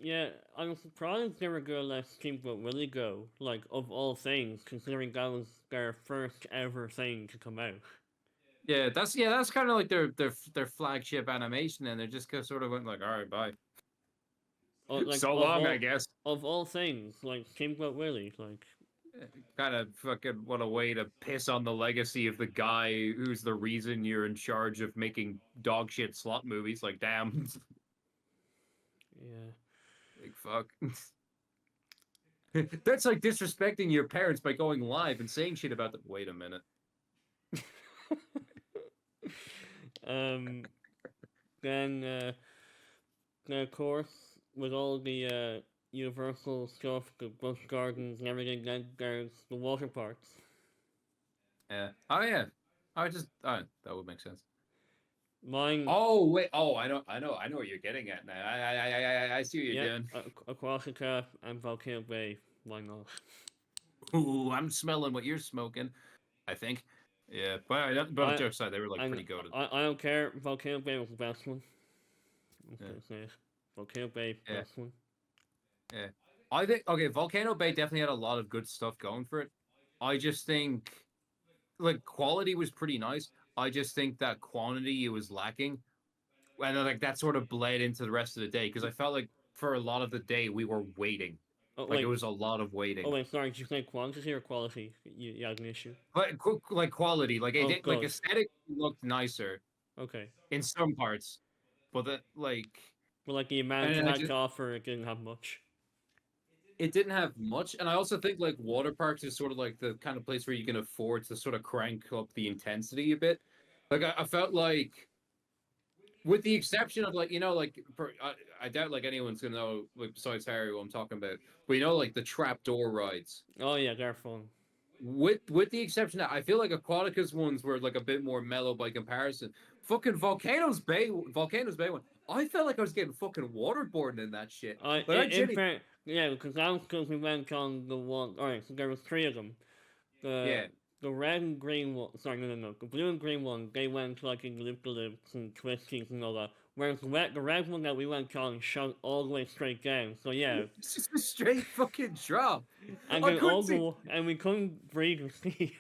Yeah, I'm surprised they were gonna let Steamboat Willie go. Like, of all things, considering that was their first ever thing to come out. Yeah, that's kind of like their flagship animation, and they're just sort of went like, all right, bye. So long, I guess. Of all things, like Steamboat Willie, like. Kind of fucking what a way to piss on the legacy of the guy who's the reason you're in charge of making dog shit slot movies. Like, damn. Yeah. Like, fuck. That's like disrespecting your parents by going live and saying shit about them. Wait a minute. Then of course, with all the Universal stuff, the Busch Gardens and everything, then there's the water parks. Yeah. Oh yeah. That would make sense. Mine. Oh wait. Oh, I know what you're getting at now. I see what you're doing. Aquatica and Volcano Bay. Why not? Ooh, I'm smelling what you're smoking. I think. Yeah, but jokes aside, they were like pretty goated. I don't care. Volcano Bay was the best one. Volcano Bay, yeah. best one. Yeah, I think Volcano Bay definitely had a lot of good stuff going for it. I just think, like, quality was pretty nice. I just think that quantity was lacking, and then, like, that sort of bled into the rest of the day because I felt like for a lot of the day we were waiting. It was a lot of waiting. Oh wait, sorry. Did you say quantity or quality? You had an issue. Like quality, like aesthetic looked nicer. Okay. In some parts, but that like. Well, like the amount it had to offer, it didn't have much. It didn't have much, and I also think like water parks is sort of like the kind of place where you can afford to sort of crank up the intensity a bit. Like I felt like, with the exception of like I doubt like anyone's gonna know like besides Harry what I'm talking about, but like the trapdoor rides. Oh yeah, they're fun. With the exception that I feel like Aquatica's ones were like a bit more mellow by comparison. Fucking Volcano's Bay one. I felt like I was getting fucking waterboarding in that shit. Yeah, because that was because we went on the one. Alright, so there was 3 of them. The red and green one. Sorry, no. The blue and green one, they went like in loop-de-loops and twisties and all that. Whereas the red one that we went on shot all the way straight down. So yeah. It's just a straight fucking drop. And and we couldn't breathe or see.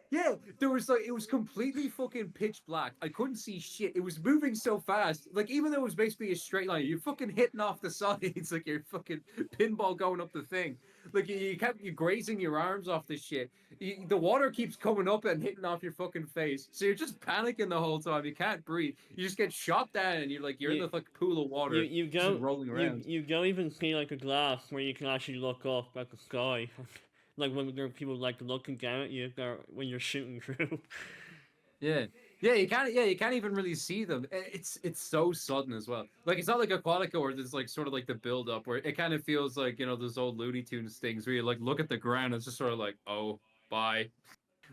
Yeah, there was it was completely fucking pitch black. I couldn't see shit. It was moving so fast. Like, even though it was basically a straight line, you're fucking hitting off the sides like you're fucking pinball going up the thing. Like, you kept grazing your arms off this shit. The water keeps coming up and hitting off your fucking face. So you're just panicking the whole time. You can't breathe. You just get shot down and you're in the fucking pool of water. You just rolling around. You don't even see like a glass where you can actually look up at the sky. Like when there are people like looking down at you when you're shooting through. Yeah. You can't even really see them. It's so sudden as well. Like it's not like Aquatica where there's like sort of like the build up where it kind of feels like, those old Looney Tunes things where you like look at the ground and it's just sort of like, oh, bye.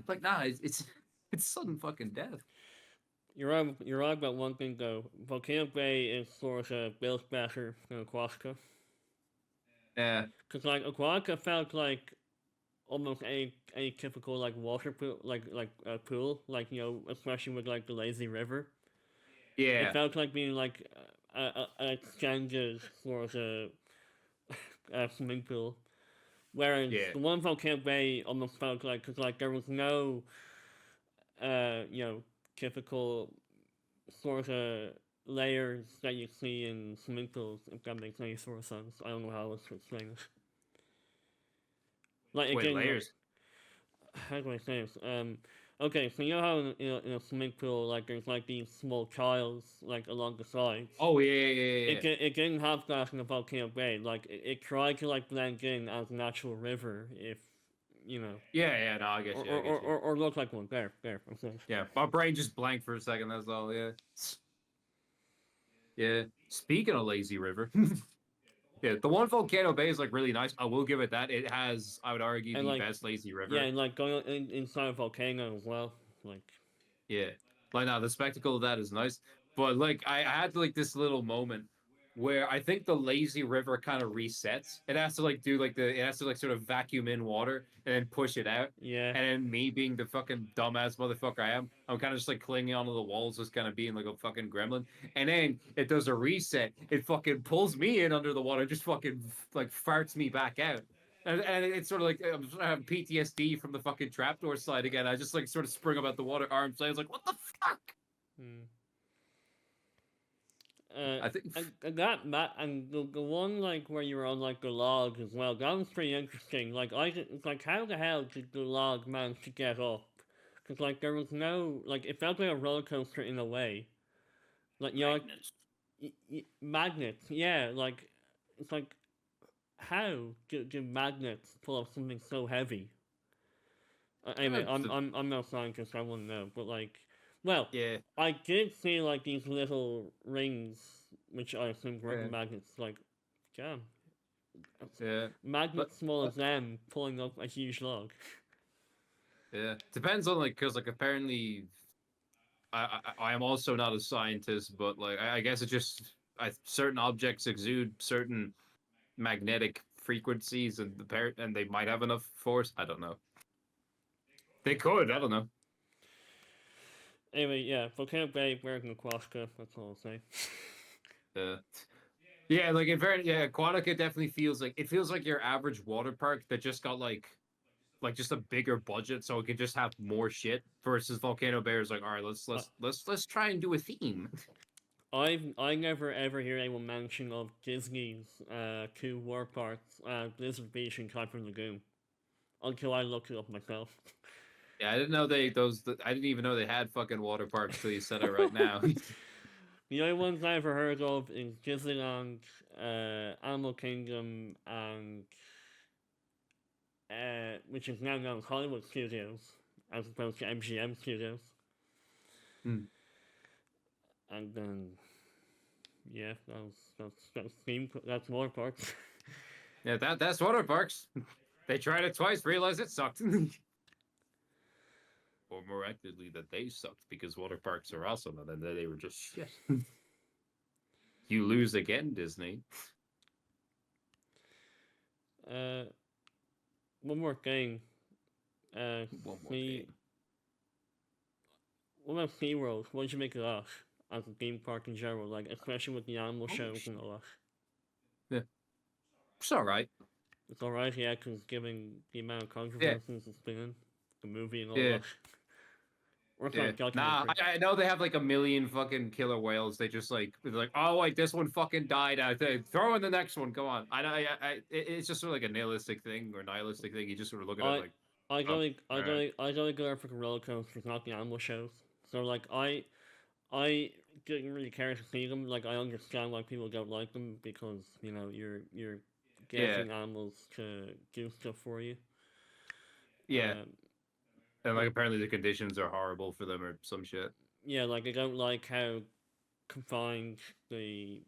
Like nah, it's sudden fucking death. You're right about one thing though. Volcano Bay is sort of built better than Aquatica. Yeah. Cause like Aquatica felt like almost any typical like water pool, like a pool, like especially with like the lazy river. It Yeah. felt like being like an extended sort of swimming pool. Whereas Yeah. the one Volcano Bay almost felt like, cause like there was no, typical sort of layers that you see in swimming pools. If that makes any sort of sense, I don't know how else to explain it. Like Wait, again, layers. how do I say this? Okay, so you know how in a swimming pool, like there's like these small tiles like along the sides. Oh yeah. It didn't have that in the Volcano Bay. Like it tried to like blend in as a natural river, if you know, Yeah, no, I get you. or look like one. There. I'm saying. Yeah, my brain just blanked for a second. That's all. Yeah. Yeah. Speaking of lazy river, yeah, the one Volcano Bay is like really nice. I will give it that. It has, I would argue, And the like best lazy river. yeah, and like going inside a volcano as well. Like Yeah. Like now the spectacle of that is nice. But like I had like this little moment where I think the lazy river kind of resets. It has to like do like it has to like sort of vacuum in water and then push it out. yeah, And then me being the fucking dumbass motherfucker I am, I'm kind of just like clinging onto the walls, just kind of being like a fucking gremlin. And then it does a reset. It fucking pulls me in under the water, just fucking like farts me back out. And it's sort of like I'm sort of having PTSD from the fucking trapdoor slide again. I just like sort of spring up out the water, arms. I was like, what the fuck? hmm. I think and that and the one like where you were on like the log as well. That was pretty interesting. Like it's like how the hell did the log manage to get up? Because like there was no like it felt like a roller coaster in a way. Like magnets. magnets. Yeah, like it's like how do magnets pull up something so heavy? Anyway, I'm no scientist. I wouldn't know, but like, well, Yeah. I did see like these little rings, which I assume were Yeah. the magnets. Like, damn, Yeah. magnets small but- as them pulling up a huge log. Yeah. Depends on like because like apparently I am also not a scientist, but like I guess it just certain objects exude certain magnetic frequencies and they might have enough force. I don't know. They could. I don't know. Anyway, yeah, Volcano Bay, American Aquatica. That's all I'll say. Yeah. Yeah, like Aquatica definitely feels like your average water park that just got like just a bigger budget so it could just have more shit versus Volcano Bay is like, all right, let's try and do a theme. I never ever hear anyone mention of Disney's two war parks, Blizzard Beach and Typhoon Lagoon, until I looked it up myself. Yeah, I didn't know I didn't even know they had fucking water parks till you said it right now. The only ones I ever heard of is Disneyland, Animal Kingdom, and which is now known as Hollywood Studios, as opposed to MGM Studios. Hmm. And then, yeah, that's water parks. Yeah, that's water parks. They tried it twice, realized it sucked. Or more accurately, that they sucked because water parks are awesome, and then they were just shit. You lose again, Disney. One more thing. One more See, game. what about SeaWorld? What did you make of that as a theme park in general? Like, especially with the animal Oh, shows sh- and all that. It's all right. It's alright, yeah, because given the amount of controversies it's been in, the movie and all Yeah. that. Or Yeah. sorry, Nah, documentary. I know they have like a million fucking killer whales. They just like they're like, oh wait, this one fucking died. Throw in the next one. Go on. It's just sort of like a nihilistic thing or nihilistic thing. You just sort of look at it like, I don't go for roller coasters, not the animal shows. So like I didn't really care to see them. Like I understand why people don't like them because you're getting animals to do stuff for you. Yeah, Um, and like apparently the conditions are horrible for them or some shit. yeah, like I don't like how confined the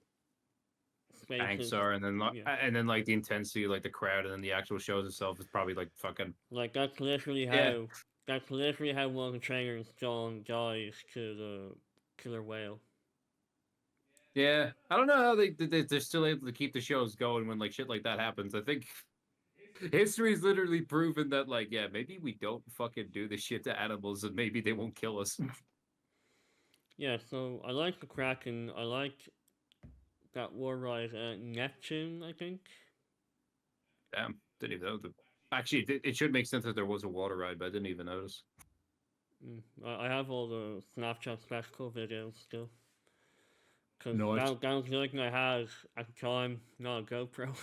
Banks spaces. are, Yeah, and then like the intensity, like the crowd, and then the actual shows itself is probably like fucking like yeah. that's literally how one of the trainers John dies to the killer whale. Yeah, I don't know how they're still able to keep the shows going when like shit like that happens. I think history's literally proven that like yeah, maybe we don't fucking do this shit to animals and maybe they won't kill us. Yeah, so I like the Kraken. I like that war ride at Neptune. I think. Damn, didn't even know. Actually, it should make sense that there was a water ride, but I didn't even notice. I have all the Snapchat spectacle videos still. Because Nice. that was the only thing I had at the time, not a GoPro.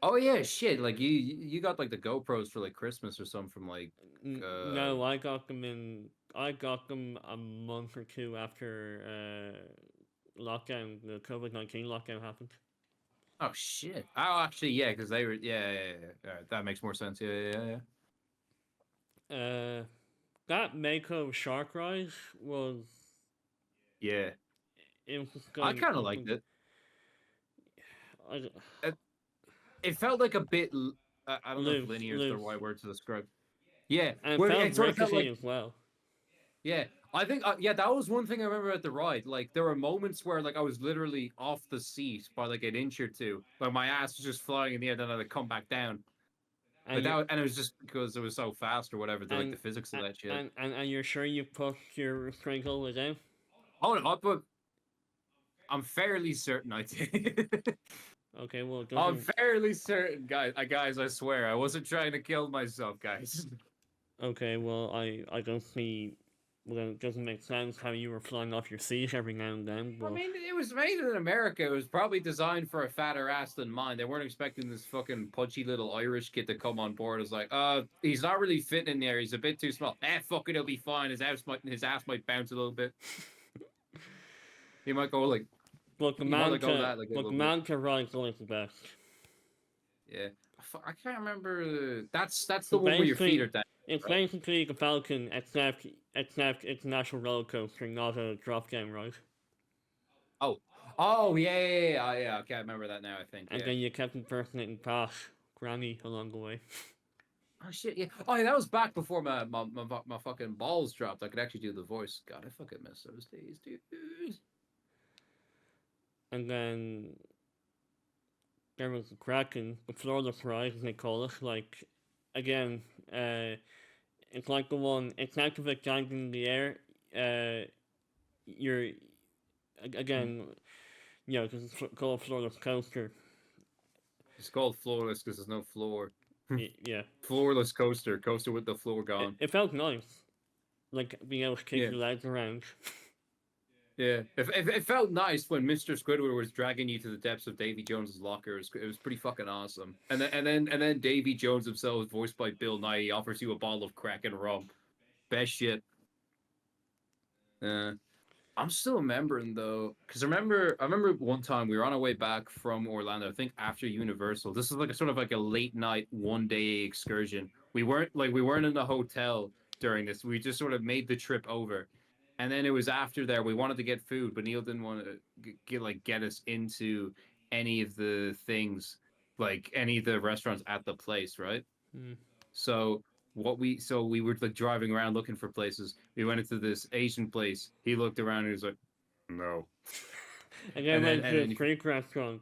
Oh yeah, shit. Like you got like the GoPros for like Christmas or something from like No, I got them in. I got them a month or two after lockdown, the COVID-19 lockdown happened. oh shit. Oh actually yeah, because they were yeah. All right, that makes more sense. Uh, that Mako Shark Ride was Yeah. it was just I going. kind of liked it. I, it. It felt like a bit. I don't know if loose, linear is the loose, right word to describe. Yeah, and it where felt it sort of felt rickety like as well. yeah. I think yeah, that was one thing I remember at the ride. Like there were moments where like I was literally off the seat by like an inch or two, like my ass was just flying in the air, then I'd come back down. But And you and it was just because it was so fast or whatever. The like the and physics of that shit. and you're sure you pushed your restraint all the way down? Oh no, but I'm fairly certain I did. Okay, well it I'm doesn't. fairly certain, guys. Guys, I swear, I wasn't trying to kill myself, guys. Okay, well I don't see. Well, it doesn't make sense how you were flying off your seat every now and then. I But mean, it was made in America. It was probably designed for a fatter ass than mine. They weren't expecting this fucking pudgy little Irish kid to come on board. It's like, he's not really fitting in there. He's a bit too small. Fuck it, he'll be fine. His ass might bounce a little bit. He might go like, but he might like go that like a the little bit. Manta ride's always the best. Yeah, I can't remember. That's the So one where your feet basically, are down. it's Right? basically the Falcon, except it's an actual roller coaster, not a drop down ride. Oh, oh yeah. Okay, I remember that now. I think And yeah. then you kept impersonating Pat Granny along the way. Oh shit, yeah. Oh, yeah, that was back before my fucking balls dropped. I could actually do the voice. God, I fucking miss those days, dude. And then there was the Kraken, the floorless ride, as they call it. Like, again, it's like the one, it's like if it's dangling in the air. You're, again, you know, because it's called floorless coaster. It's called floorless because there's no floor. Yeah. Floorless coaster, coaster with the floor gone. It felt nice. Like, being able to kick Yeah. your legs around. Yeah, it felt nice when Mr. Squidward was dragging you to the depths of Davy Jones's locker. It was pretty fucking awesome. And then Davy Jones himself, voiced by Bill Nye, offers you a bottle of Kraken rum. Best shit. I'm still remembering though, because I remember one time we were on our way back from Orlando. I think after Universal. This is like a sort of like a late night, 1 day excursion. We weren't in the hotel during this. We just sort of made the trip over, and then it was after there. We wanted to get food, but Neil didn't want to get us into any of the things, like any of the restaurants at the place, right? Hmm. So we were like driving around looking for places. We went into this Asian place. He looked around and he was like, "No." And then And then went and to then the Greek restaurant.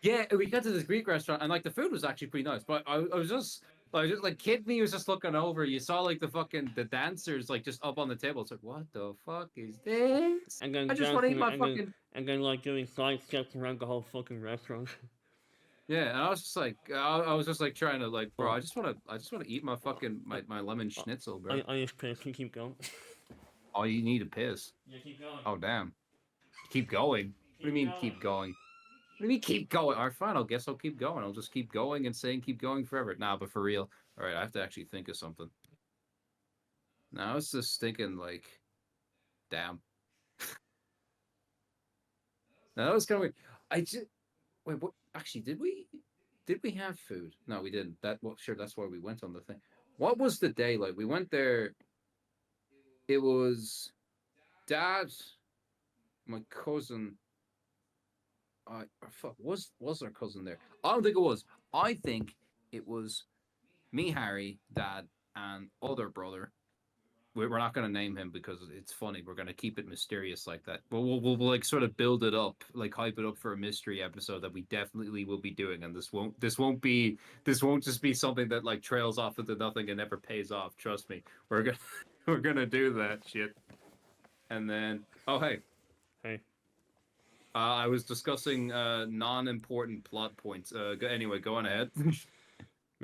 yeah, we got to this Greek restaurant and like the food was actually pretty nice. But I was just like kid me was just looking over. You saw like the dancers like just up on the table. It's like, what the fuck is this? And then I just want to eat dancing, my fucking and then like doing side steps around the whole fucking restaurant. yeah. And I was just like I was just like trying to like, bro, I just want to eat my fucking my lemon schnitzel, bro. I just pissed. You keep going. Oh, you need a piss. Yeah, keep going. Oh damn. Keep going. What do you mean keep going? What do you mean keep going? All right, fine. I guess I'll keep going. I'll just keep going and saying keep going forever. Nah, but for real. All right, I have to actually think of something. Now I was just thinking like, damn. Now that was kind of weird. I just wait. What? Actually, did we? Did we have food? No, we didn't. Well, sure, that's why we went on the thing. What was the day like? We went there. It was dad, my cousin. Fuck, was our cousin there? I don't think it was. I think it was me, Harry, dad, and other brother. We're not going to name him because it's funny. We're going to keep it mysterious like that. But we'll like sort of build it up, like hype it up for a mystery episode that we definitely will be doing. And this won't just be something that like trails off into nothing and never pays off. Trust me, we're gonna we're gonna do that shit. And then oh hey, Hey, I was discussing non-important plot points. Anyway, go on ahead. we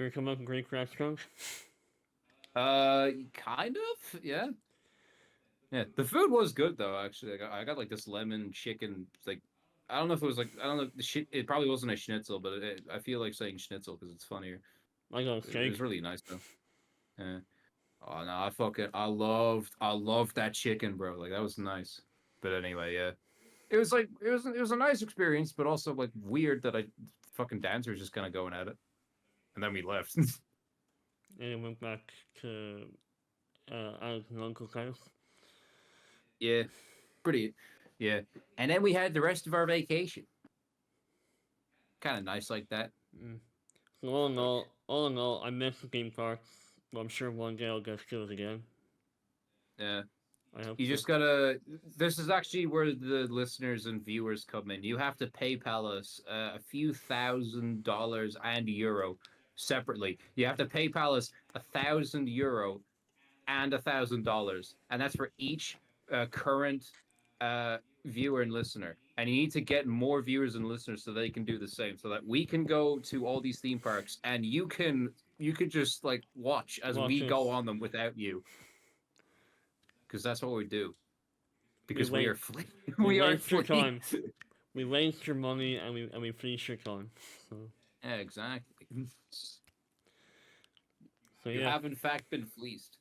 were coming up with Greek restaurants. Kind of, yeah. Yeah, the food was good though. Actually, I got like this lemon chicken. Like, I don't know if it was like I don't know. The shit. It probably wasn't a schnitzel, but I feel like saying schnitzel because it's funnier. I got a It steak. was really nice though. Yeah. Oh no, I loved that chicken, bro. Like that was nice. But anyway, yeah. It was like it was a nice experience, but also like weird that I fucking dancers just kind of going at it, and then we left. And I went back to Alex and Uncle's house. Yeah, pretty. Yeah, and then we had the rest of our vacation. Kind of nice like that. Mm. So all in all, I miss the theme parks. But I'm sure one day I'll get to it again. Yeah, I hope you so. just gotta. This is actually where the listeners and viewers come in. You have to PayPal us a few $1,000 and euro separately. You have to PayPal us €1,000 and $1,000, and that's for each current viewer and listener. And you need to get more viewers and listeners so they can do the same, so that we can go to all these theme parks and you could just like watch as Watch we go us. on them without you, because that's what we do. We Because we wait. are fleet. We We are waste your fleet. time. We waste your money and we fleece your time. So Yeah, exactly. so You yeah, have in fact been fleeced.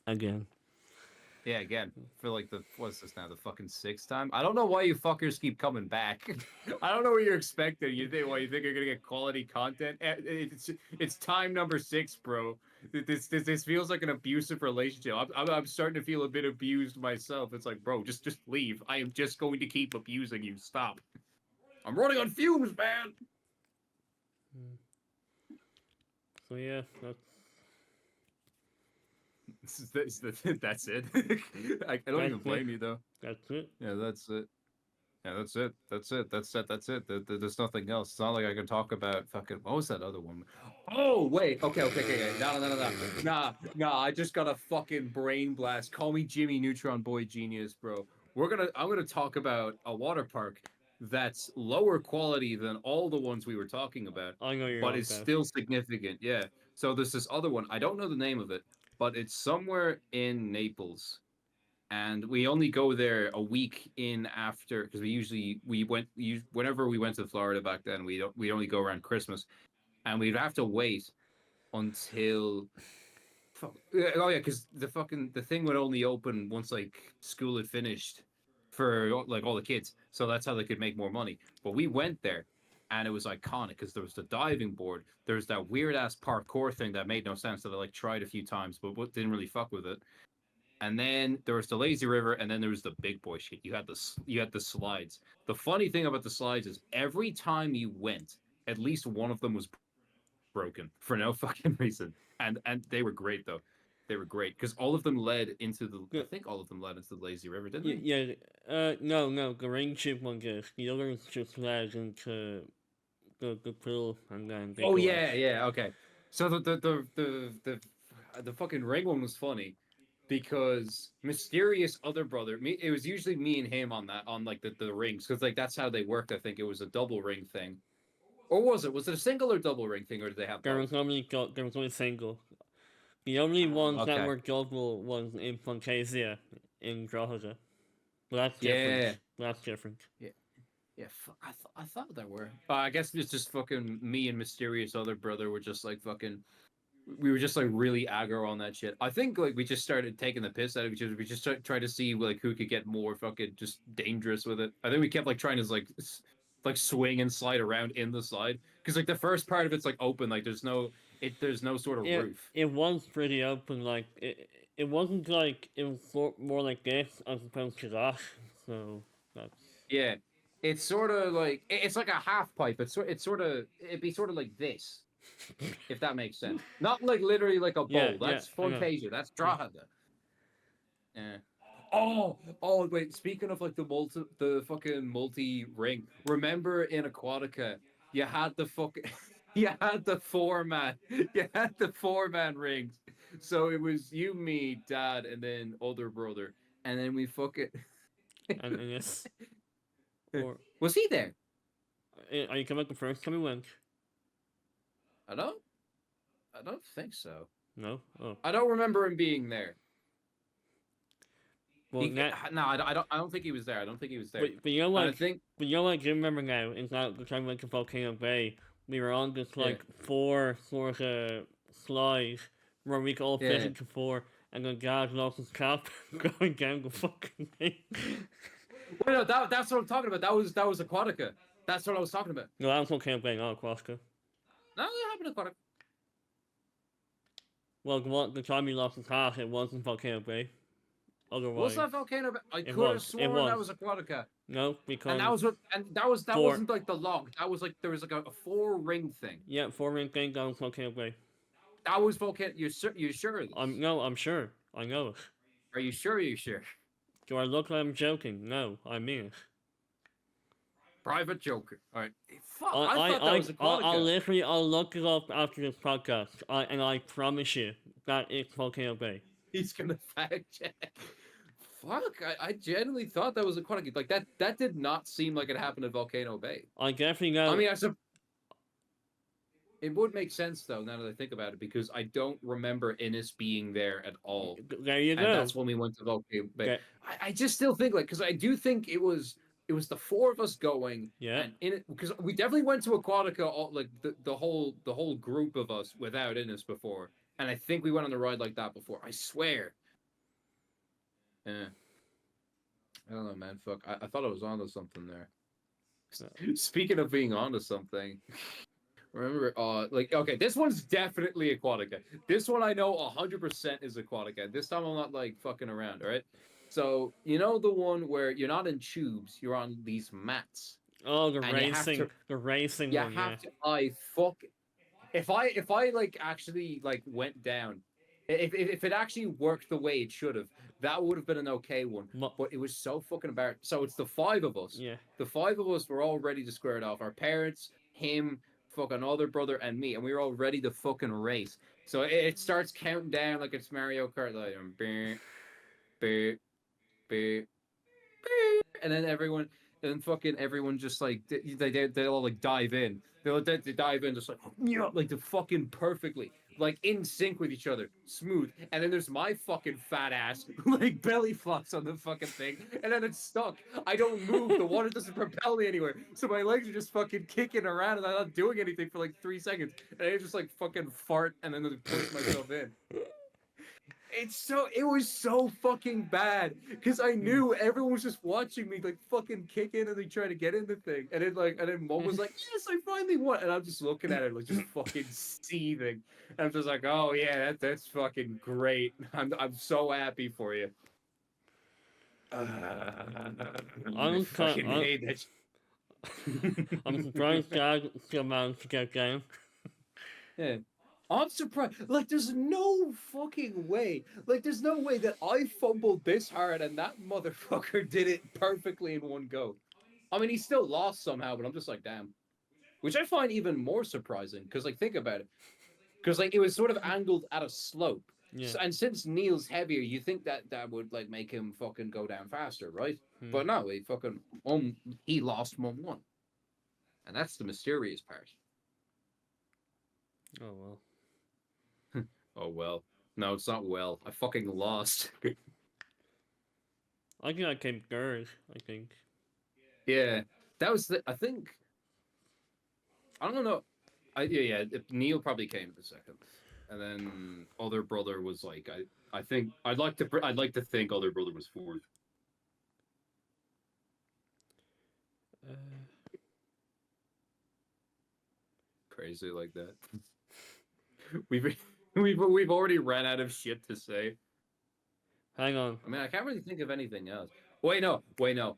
again. Yeah, again, for like what's this now, the fucking sixth time? I don't know why you fuckers keep coming back. I don't know what you're expecting. You think you're gonna get quality content? It's time number 6, bro. This feels like an abusive relationship. I'm starting to feel a bit abused myself. It's like, bro, just leave. I am just going to keep abusing you. Stop. I'm running on fumes, man. Mm. So yeah, That's it. I don't even That's it. blame you though. that's it. Yeah, that's it. Yeah, that's it. That's it. There's nothing else. It's not like I can talk about fucking. What was that other one? Oh wait. Okay. No. I just got a fucking brain blast. Call me Jimmy Neutron Boy Genius, bro. I'm gonna talk about a water park that's lower quality than all the ones we were talking about, I know you're but on is that. still significant. Yeah. So there's this other one. I don't know the name of it, but it's somewhere in Naples, and we only go there a week in after, because whenever we went to Florida back then, we only go around Christmas, and we'd have to wait until oh yeah, because the thing would only open once like school had finished for like all the kids, so that's how they could make more money. But we went there, and it was iconic because there was the diving board, there's that weird ass parkour thing that made no sense that I like tried a few times but didn't really fuck with it. And then there was the lazy river, and then there was the big boy shit. You had the slides. The funny thing about the slides is every time you went, at least one of them was broken for no fucking reason. And they were great though. They were great because all of them led into the. I Yeah. think all of them led into the lazy river, didn't they? Yeah. No. The rain chip one goes. The others just led into the pool, and then they Oh go yeah, out. yeah. Okay. So the fucking ring one was funny because mysterious other brother. It was usually me and him on that, on like the rings, because like that's how they worked. I think it was a double ring thing, or was it? Was it a single or double ring thing, or did they have There both? was only single. The only ones that Okay. were double was in Fantasia in Drogheda. But that's Yeah. different. That's different. Yeah, I thought there were. I guess it's just fucking me and mysterious other brother were just like fucking. We were just like really aggro on that shit. I think like we just started taking the piss out of each other. We just tried to see like who could get more fucking just dangerous with it. I think we kept like trying to like like swing and slide around in the slide, Because like the first part of it's like open, like there's no sort of roof. It was pretty open, like it wasn't like it was more like this as opposed to that. So that's Yeah, it's sort of like it's like a half pipe. It'd be sort of like this, if that makes sense. Not like literally like a bowl. Yeah, That's I know. Fantasia. That's Drahada. Yeah. Oh, wait. Speaking of like the fucking multi ring. Remember in Aquatica, you had the fucking, you had the you had the 4-man rings. So it was you, me, dad, and then older brother, and then we fucking. and yes. Or Was he there? are you coming up the first time we went? I don't think so. No. Oh. I don't remember him being there. Well, No, I don't think he was there. I don't think he was there. but you know And I what? think But you know what I do remember now is that the time we went to Volcano Bay, we were on this like 4 sort of slides where we could all fit Yeah. into 4, and then Gaz lost his cap going down the fucking thing. Wait, no, that's what I'm talking about. That was Aquatica. That's what I was talking about. No, that was Volcano Bay, not Aquatica. No, that happened at Aquatica. Well, the time he lost his hat, it wasn't Volcano Bay. Otherwise, Was that Volcano Bay? I It could have was, it sworn that was. was Aquatica. no, because And that Four. wasn't like the log. That was like there was like a 4-ring thing. yeah, 4-ring thing down Volcano Bay. That was Volcano. You sure? of this? I'm sure. I know it. Are you sure? Do I look like I'm joking? No, I mean it. Private Joker. All right. Fuck. I thought that was Aquatica. I'll look it up after this podcast. And I promise you that it's Volcano Bay. He's gonna fact check. Fuck. I genuinely thought that was Aquatica. Like that did not seem like it happened at Volcano Bay. I definitely know. I mean, it would make sense though now that I think about it because I don't remember Innes being there at all. There you And go. that's when we went to Volcano Bay. Okay. I just still think like because I do think it was the 4 of us going. Yeah. And in it because we definitely went to Aquatica all, like the whole group of us without Innes before. And I think we went on the ride like that before. I swear. Yeah. I don't know, man. Fuck. I thought I was onto something there. Speaking of being onto something, remember, okay, this one's definitely Aquatica. This one I know 100% is Aquatica. This time I'm not like fucking around, all right? So you know the one where you're not in tubes, you're on these mats. Oh, the and you have racing, to- the racing You one. have Yeah. to. If I like actually like went down, if it actually worked the way it should have, that would have been an okay one. But it was so fucking embarrassing. So it's the 5 of us. Yeah. The 5 of us were all ready to square it off. Our parents, him, fucking other brother, and me, and we were all ready to fucking race. So it starts counting down like it's Mario Kart, like beep, beep, beep, beep, and then everyone just like they all like dive in. They dive in just like like the fucking perfectly. Like in sync with each other, smooth. And then there's my fucking fat ass, who like belly flops on the fucking thing, and then it's stuck. I don't move. The water doesn't propel me anywhere, so my legs are just fucking kicking around, and I'm not doing anything for like 3 seconds. And I just like fucking fart, and then push myself in. It was so fucking bad because I knew everyone was just watching me like fucking kick in and they try to get in the thing, and then mom was like, "Yes, I finally won," and I'm just looking at it like just fucking seething, and I'm just like, "Oh yeah, that's fucking great. I'm so happy for you." I fucking hate that. I'm surprised Dad still managed to get down. Yeah. I'm surprised. Like, there's no fucking way. Like, there's no way that I fumbled this hard and that motherfucker did it perfectly in one go. I mean, he still lost somehow, but I'm just like, damn. Which I find even more surprising, because, like, think about it. Because, like, it was sort of angled at a slope. Yeah. So, and since Neil's heavier, you think that would, like, make him fucking go down faster, right? Hmm. But no, he lost 1-1. And that's the mysterious part. Oh well. Oh, well. No, it's not well. I fucking lost. I think I came third. I think. Yeah. That was I think... I don't know. Neil probably came in the second. And then other brother was like... I think... I'd like to think other brother was fourth. crazy like that. We've already ran out of shit to say. Hang on. I mean, I can't really think of anything else. Wait, no. No,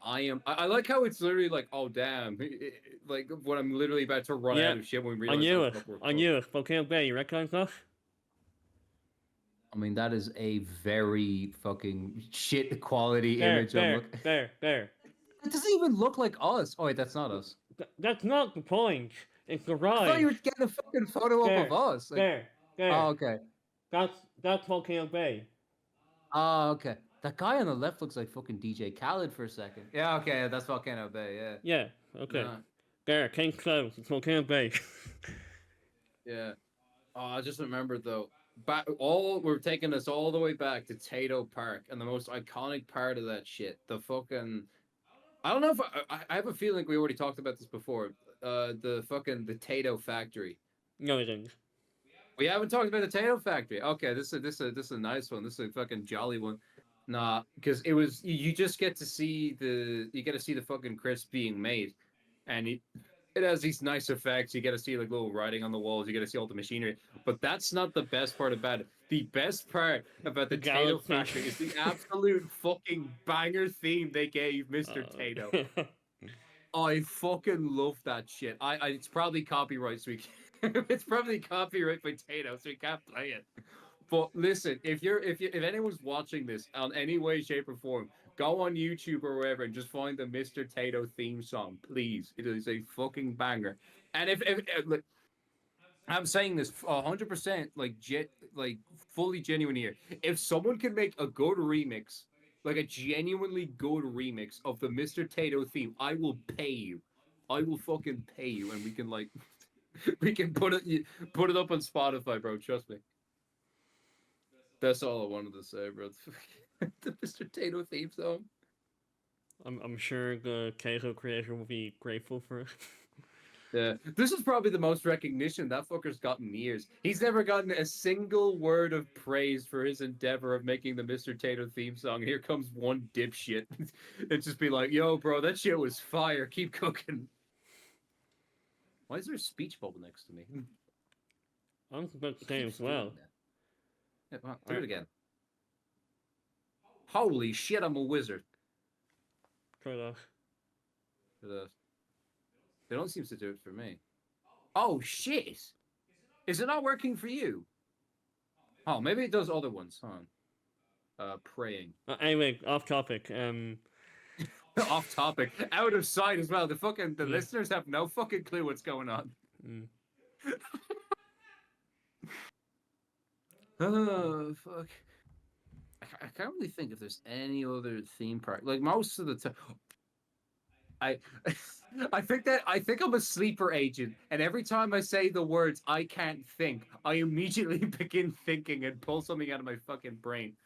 I like how it's literally like, oh damn, like when I'm literally about to run Yeah, out of shit when we I realize knew how it. fuck we're I knew it. Volcano Bay, you recognize that? I mean, that is a very fucking shit quality There, image. I'm there, looking. there, there. It doesn't even look like us. Oh wait, that's not us. That's not the point. It's the I thought ride. you were getting a fucking photo up There, of us. Like, there, there. oh, okay. That's Volcano Bay. Oh, okay. That guy on the left looks like fucking DJ Khaled for a second. Yeah, okay, that's Volcano Bay, yeah. Yeah, okay. Nah, There, King's Close. It's Volcano Bay. yeah. Oh, I just remembered though. We're taking us all the way back to Tato Park, and the most iconic part of that shit, the fucking. I don't know if I have a feeling we already talked about this before. The Tato factory. No, we didn't. We haven't talked about the Tato factory. Okay, this is a nice one. This is a fucking jolly one. Nah, because it was you just get to see the fucking crisp being made, and it has these nice effects. You get to see like little writing on the walls. You get to see all the machinery. But that's not the best part about it. The best part about the Tato Galaxy. factory is the absolute fucking banger theme they gave Mr. Tato. I fucking love that shit. It's probably copyright, so we it's probably copyright potato, so we can't play it. But listen, if anyone's watching this on any way, shape, or form, go on YouTube or wherever and just find the Mr. Tato theme song, please. It is a fucking banger. And if like, I'm saying this 100% like fully genuine here. If someone can make a good remix, like a genuinely good remix of the Mr. Tato theme, I will pay you. I will fucking pay you, and we can like we can put it up on Spotify, bro. Trust me. That's all I wanted to say, bro. The Mr. Tato theme song. I'm sure the Kato creator will be grateful for it. Yeah, this is probably the most recognition that fucker's gotten in years. He's never gotten a single word of praise for his endeavor of making the Mr. Tato theme song. And here comes one dipshit. It's just be like, yo, bro, that shit was fire. Keep cooking. Why is there a speech bubble next to me? I'm about to say as well. Yeah, well, do it again. Holy shit, I'm a wizard. Try that. They don't seem to do it for me. Oh, shit. Is it not working for you? Oh, maybe it does other ones. Hold on. Praying. Anyway, off topic. Off topic. Out of sight as well. The Yeah. listeners have no fucking clue what's going on. Mm. Oh, fuck. I can't really think if there's any other theme park. Like most of the time, I think I'm a sleeper agent, and every time I say the words "I can't think," I immediately begin thinking and pull something out of my fucking brain.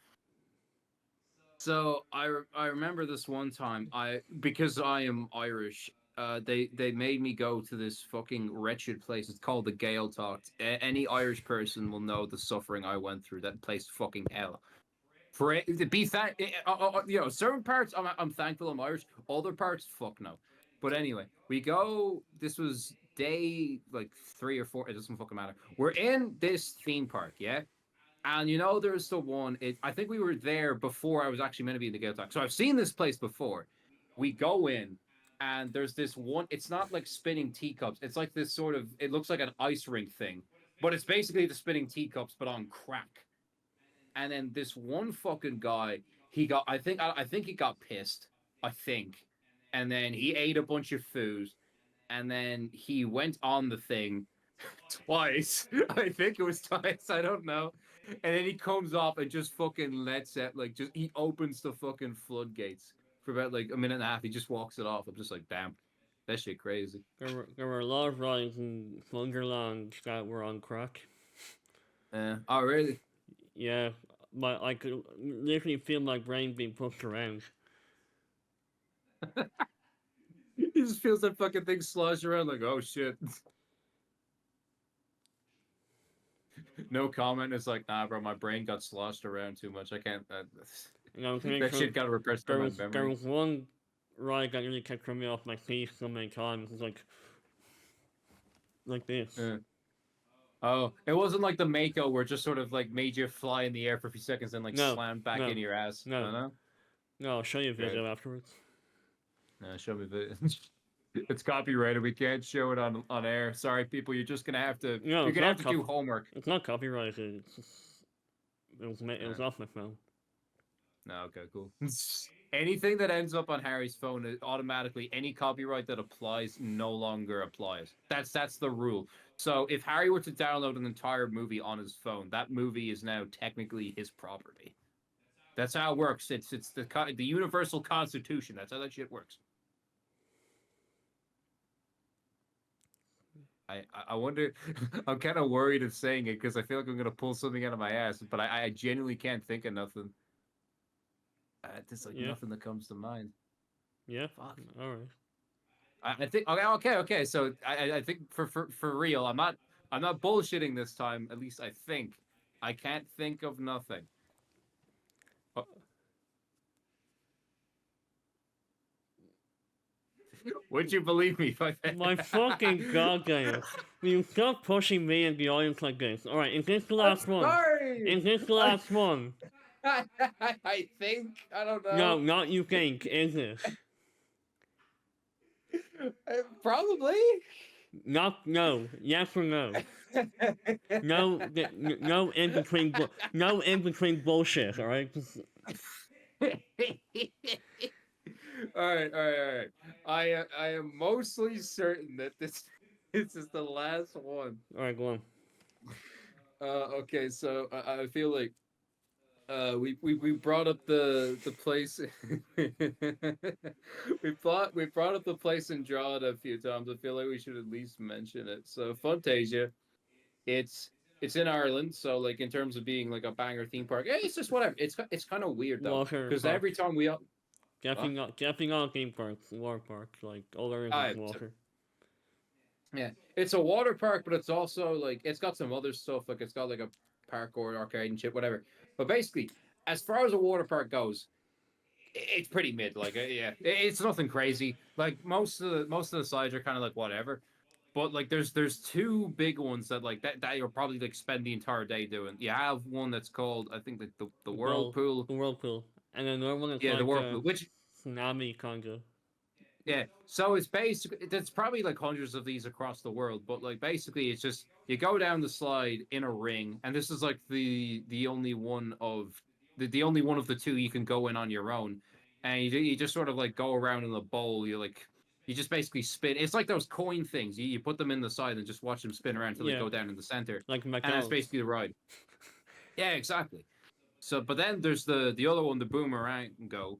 So I remember this one time because I am Irish. They made me go to this fucking wretched place. It's called the Gaeltacht. Any Irish person will know the suffering I went through. That place, fucking hell. Certain parts I'm thankful I'm Irish. Other parts, fuck no. But anyway, we go. This was day like 3 or 4. It doesn't fucking matter. We're in this theme park, yeah. And there's the one. I think we were there before I was actually meant to be in the Gaeltacht. So I've seen this place before. We go in, and there's this one. It's not like spinning teacups. It's like this sort of. It looks like an ice rink thing, but it's basically the spinning teacups, but on crack. And then this one fucking guy, I think he got pissed. I think, and then he ate a bunch of food, and then he went on the thing twice. I think it was twice. I don't know. And then he comes off and just fucking lets it, like, he opens the fucking floodgates for about like a minute and a half. He just walks it off. I'm just like, damn, that shit crazy. There were a lot of rides in Wonderland that were on crack. Oh, really? Yeah, I could literally feel my brain being pushed around. He just feels that fucking thing slosh around like, oh shit. No comment. It's like, nah, bro, my brain got sloshed around too much. I can't. That shit got repressed from my memory. There was one ride that really kept throwing me off my feet so many times. It's like, like this. Yeah. Oh, it wasn't like the Mako where it just sort of like made you fly in the air for a few seconds and like No, slammed back no, into your ass. no. No. No, I'll show you a Great. video afterwards. No, show me the. It's copyrighted. We can't show it on air. Sorry, people. You're just gonna have to. No, you're it's gonna not have to do homework. It's not copyrighted. It's just, it was off my phone. No, okay, cool. Anything that ends up on Harry's phone, automatically any copyright that applies no longer applies. That's the rule. So if Harry were to download an entire movie on his phone, that movie is now technically his property. That's how it works. It's the universal constitution. That's how that shit works. I wonder. I'm kind of worried of saying it because I feel like I'm gonna pull something out of my ass, but I genuinely can't think of nothing. There's like nothing that comes to mind. Yeah. Fuck. All right. I think okay. So I think for real, I'm not bullshitting this time. At least I think. I can't think of nothing. Oh. Would you believe me if I My fucking god, guys. Will you stop pushing me in the audience like this? Alright, is this the last one? Sorry. Is this the last one? I think. I don't know. No, not you think. Is this? Probably. Not no. Yes or no? No, no in between. No in between bullshit. All right. All right. I am mostly certain that this is the last one. All right, go on. Okay, so I feel like we brought up the place. we brought up the place in Drogheda a few times. I feel like we should at least mention it. So Fantasia, it's in Ireland. So like in terms of being like a banger theme park, it's just whatever. It's kind of weird though because every time we Definitely not theme parks, water park, like all areas of water. Yeah, it's a water park, but it's also like it's got some other stuff. Like it's got like a parkour arcade and shit, whatever. But basically, as far as a water park goes, it's pretty mid. Like yeah, it's nothing crazy. Like most of the slides are kind of like whatever. But like there's two big ones that like that you'll probably like spend the entire day doing. You have one that's called I think like the whirlpool. The whirlpool. And then another one is the whirlpool, which tsunami conga. Yeah, so it's basically there's probably like hundreds of these across the world, but like basically it's just you go down the slide in a ring, and this is like the only one of the only one of the two you can go in on your own, and you just sort of like go around in a bowl. You just basically spin. It's like those coin things. You put them in the side and just watch them spin around until they go down in the center. Like and that's basically the ride. Yeah, exactly. So, but then there's the other one, the boomerang go.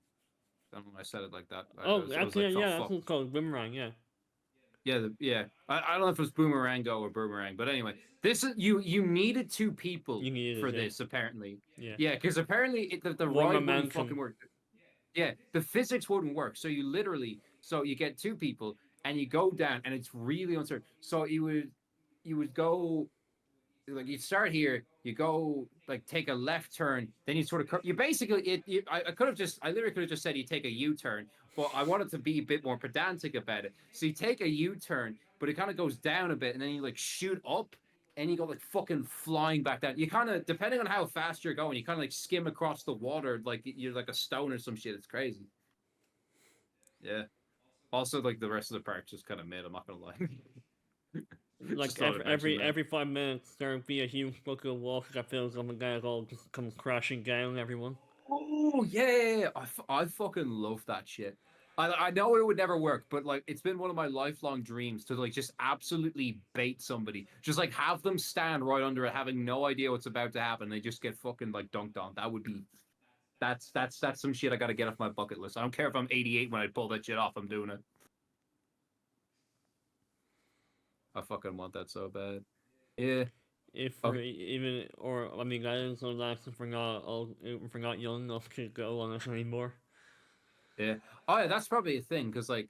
I don't know why I said it like that. Actually, that's what it's called, boomerang. Yeah. Yeah. I don't know if it was boomerango or boomerang, but anyway, this is you needed two people for this apparently. Yeah, because apparently the ride wouldn't fucking work. Yeah, the physics wouldn't work. So you get two people and you go down, and it's really uncertain. So you would go. Like you start here, you go like take a left turn, then you sort of you basically I literally could have just said you take a U-turn, but I wanted to be a bit more pedantic about it. So you take a U-turn, but it kind of goes down a bit, and then you like shoot up, and you go like fucking flying back down. You kind of depending on how fast you're going, you kind of like skim across the water like you're like a stone or some shit. It's crazy. Yeah. Also, like the rest of the park's just kind of mid. I'm not gonna lie. Like every 5 minutes there'll be a huge bucket of water that fills up and guys all just come crashing down everyone. Oh yeah, I fucking love that shit. I know it would never work, but like it's been one of my lifelong dreams to like just absolutely bait somebody, just like have them stand right under it, having no idea what's about to happen. They just get fucking like dunked on. That would be, that's some shit I gotta get off my bucket list. I don't care if I'm 88 when I pull that shit off. I'm doing it. I fucking want that so bad. Yeah. Guys don't actually forgot young enough to go on this anymore. Yeah. Oh yeah, that's probably a thing, because like,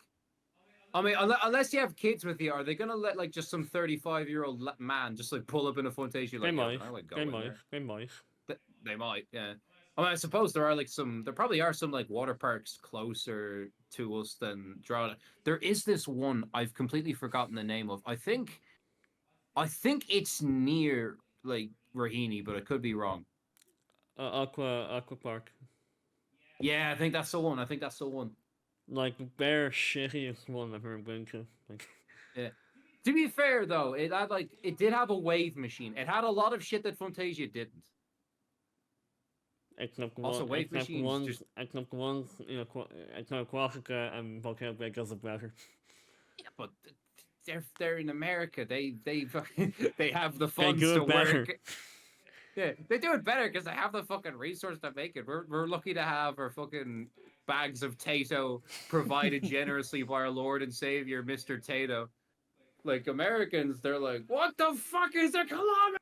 I mean, unless you have kids with you, are they gonna let like just some 35-year-old man just like pull up in a Fantasia? Like, They might. They might, yeah. I mean, I suppose there probably are some like water parks closer to us than Drogheda. There is this one I've completely forgotten the name of. I think I think it's near like Rahini, but I could be wrong. Aqua Park. Yeah, I think that's the one. I think that's the one. Like bare shittiest one I've ever been to. Like, Yeah. To be fair though, it did have a wave machine. It had a lot of shit that Fantasia didn't. except Also, one, wave machines just except the ones, except Aquatica and Volcano Bay does it better. yeah, but they're in America. They they have the They funds do to it better. work. Yeah, they do it better because they have the fucking resource to make it. We're lucky to have our fucking bags of Tato provided generously by our Lord and Savior, Mr. Tato. Like Americans, they're like, what the fuck is a kilometer?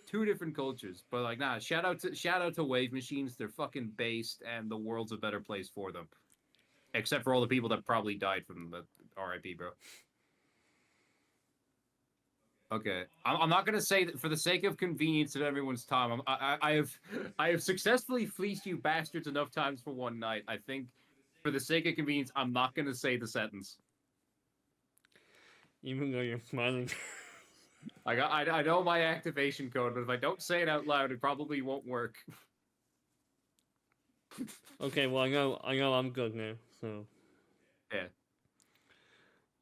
Two different cultures, but like, nah. Shout out to wave machines. They're fucking based, and the world's a better place for them. Except for all the people that probably died from the RIP, bro. Okay, I'm not gonna say that for the sake of convenience of everyone's time. I have successfully fleeced you bastards enough times for one night. I think for the sake of convenience, I'm not gonna say the sentence. Even though you're smiling. I know my activation code, but if I don't say it out loud, it probably won't work. Okay, well I know I'm good now, so. Yeah.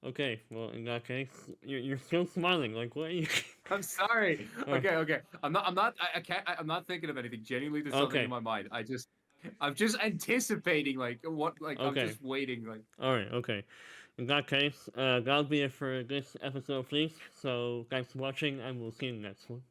Okay, well in that case, you're still smiling. Like what? Are you... I'm sorry. Oh. Okay. I'm not. I can't. I'm not thinking of anything. Genuinely, there's something Okay. in my mind. I'm just anticipating. Like what? Like I'm Okay. just waiting. Like. All right. Okay. In that case, that'll be it for this episode, please. So thanks for watching, and we'll see you in the next one.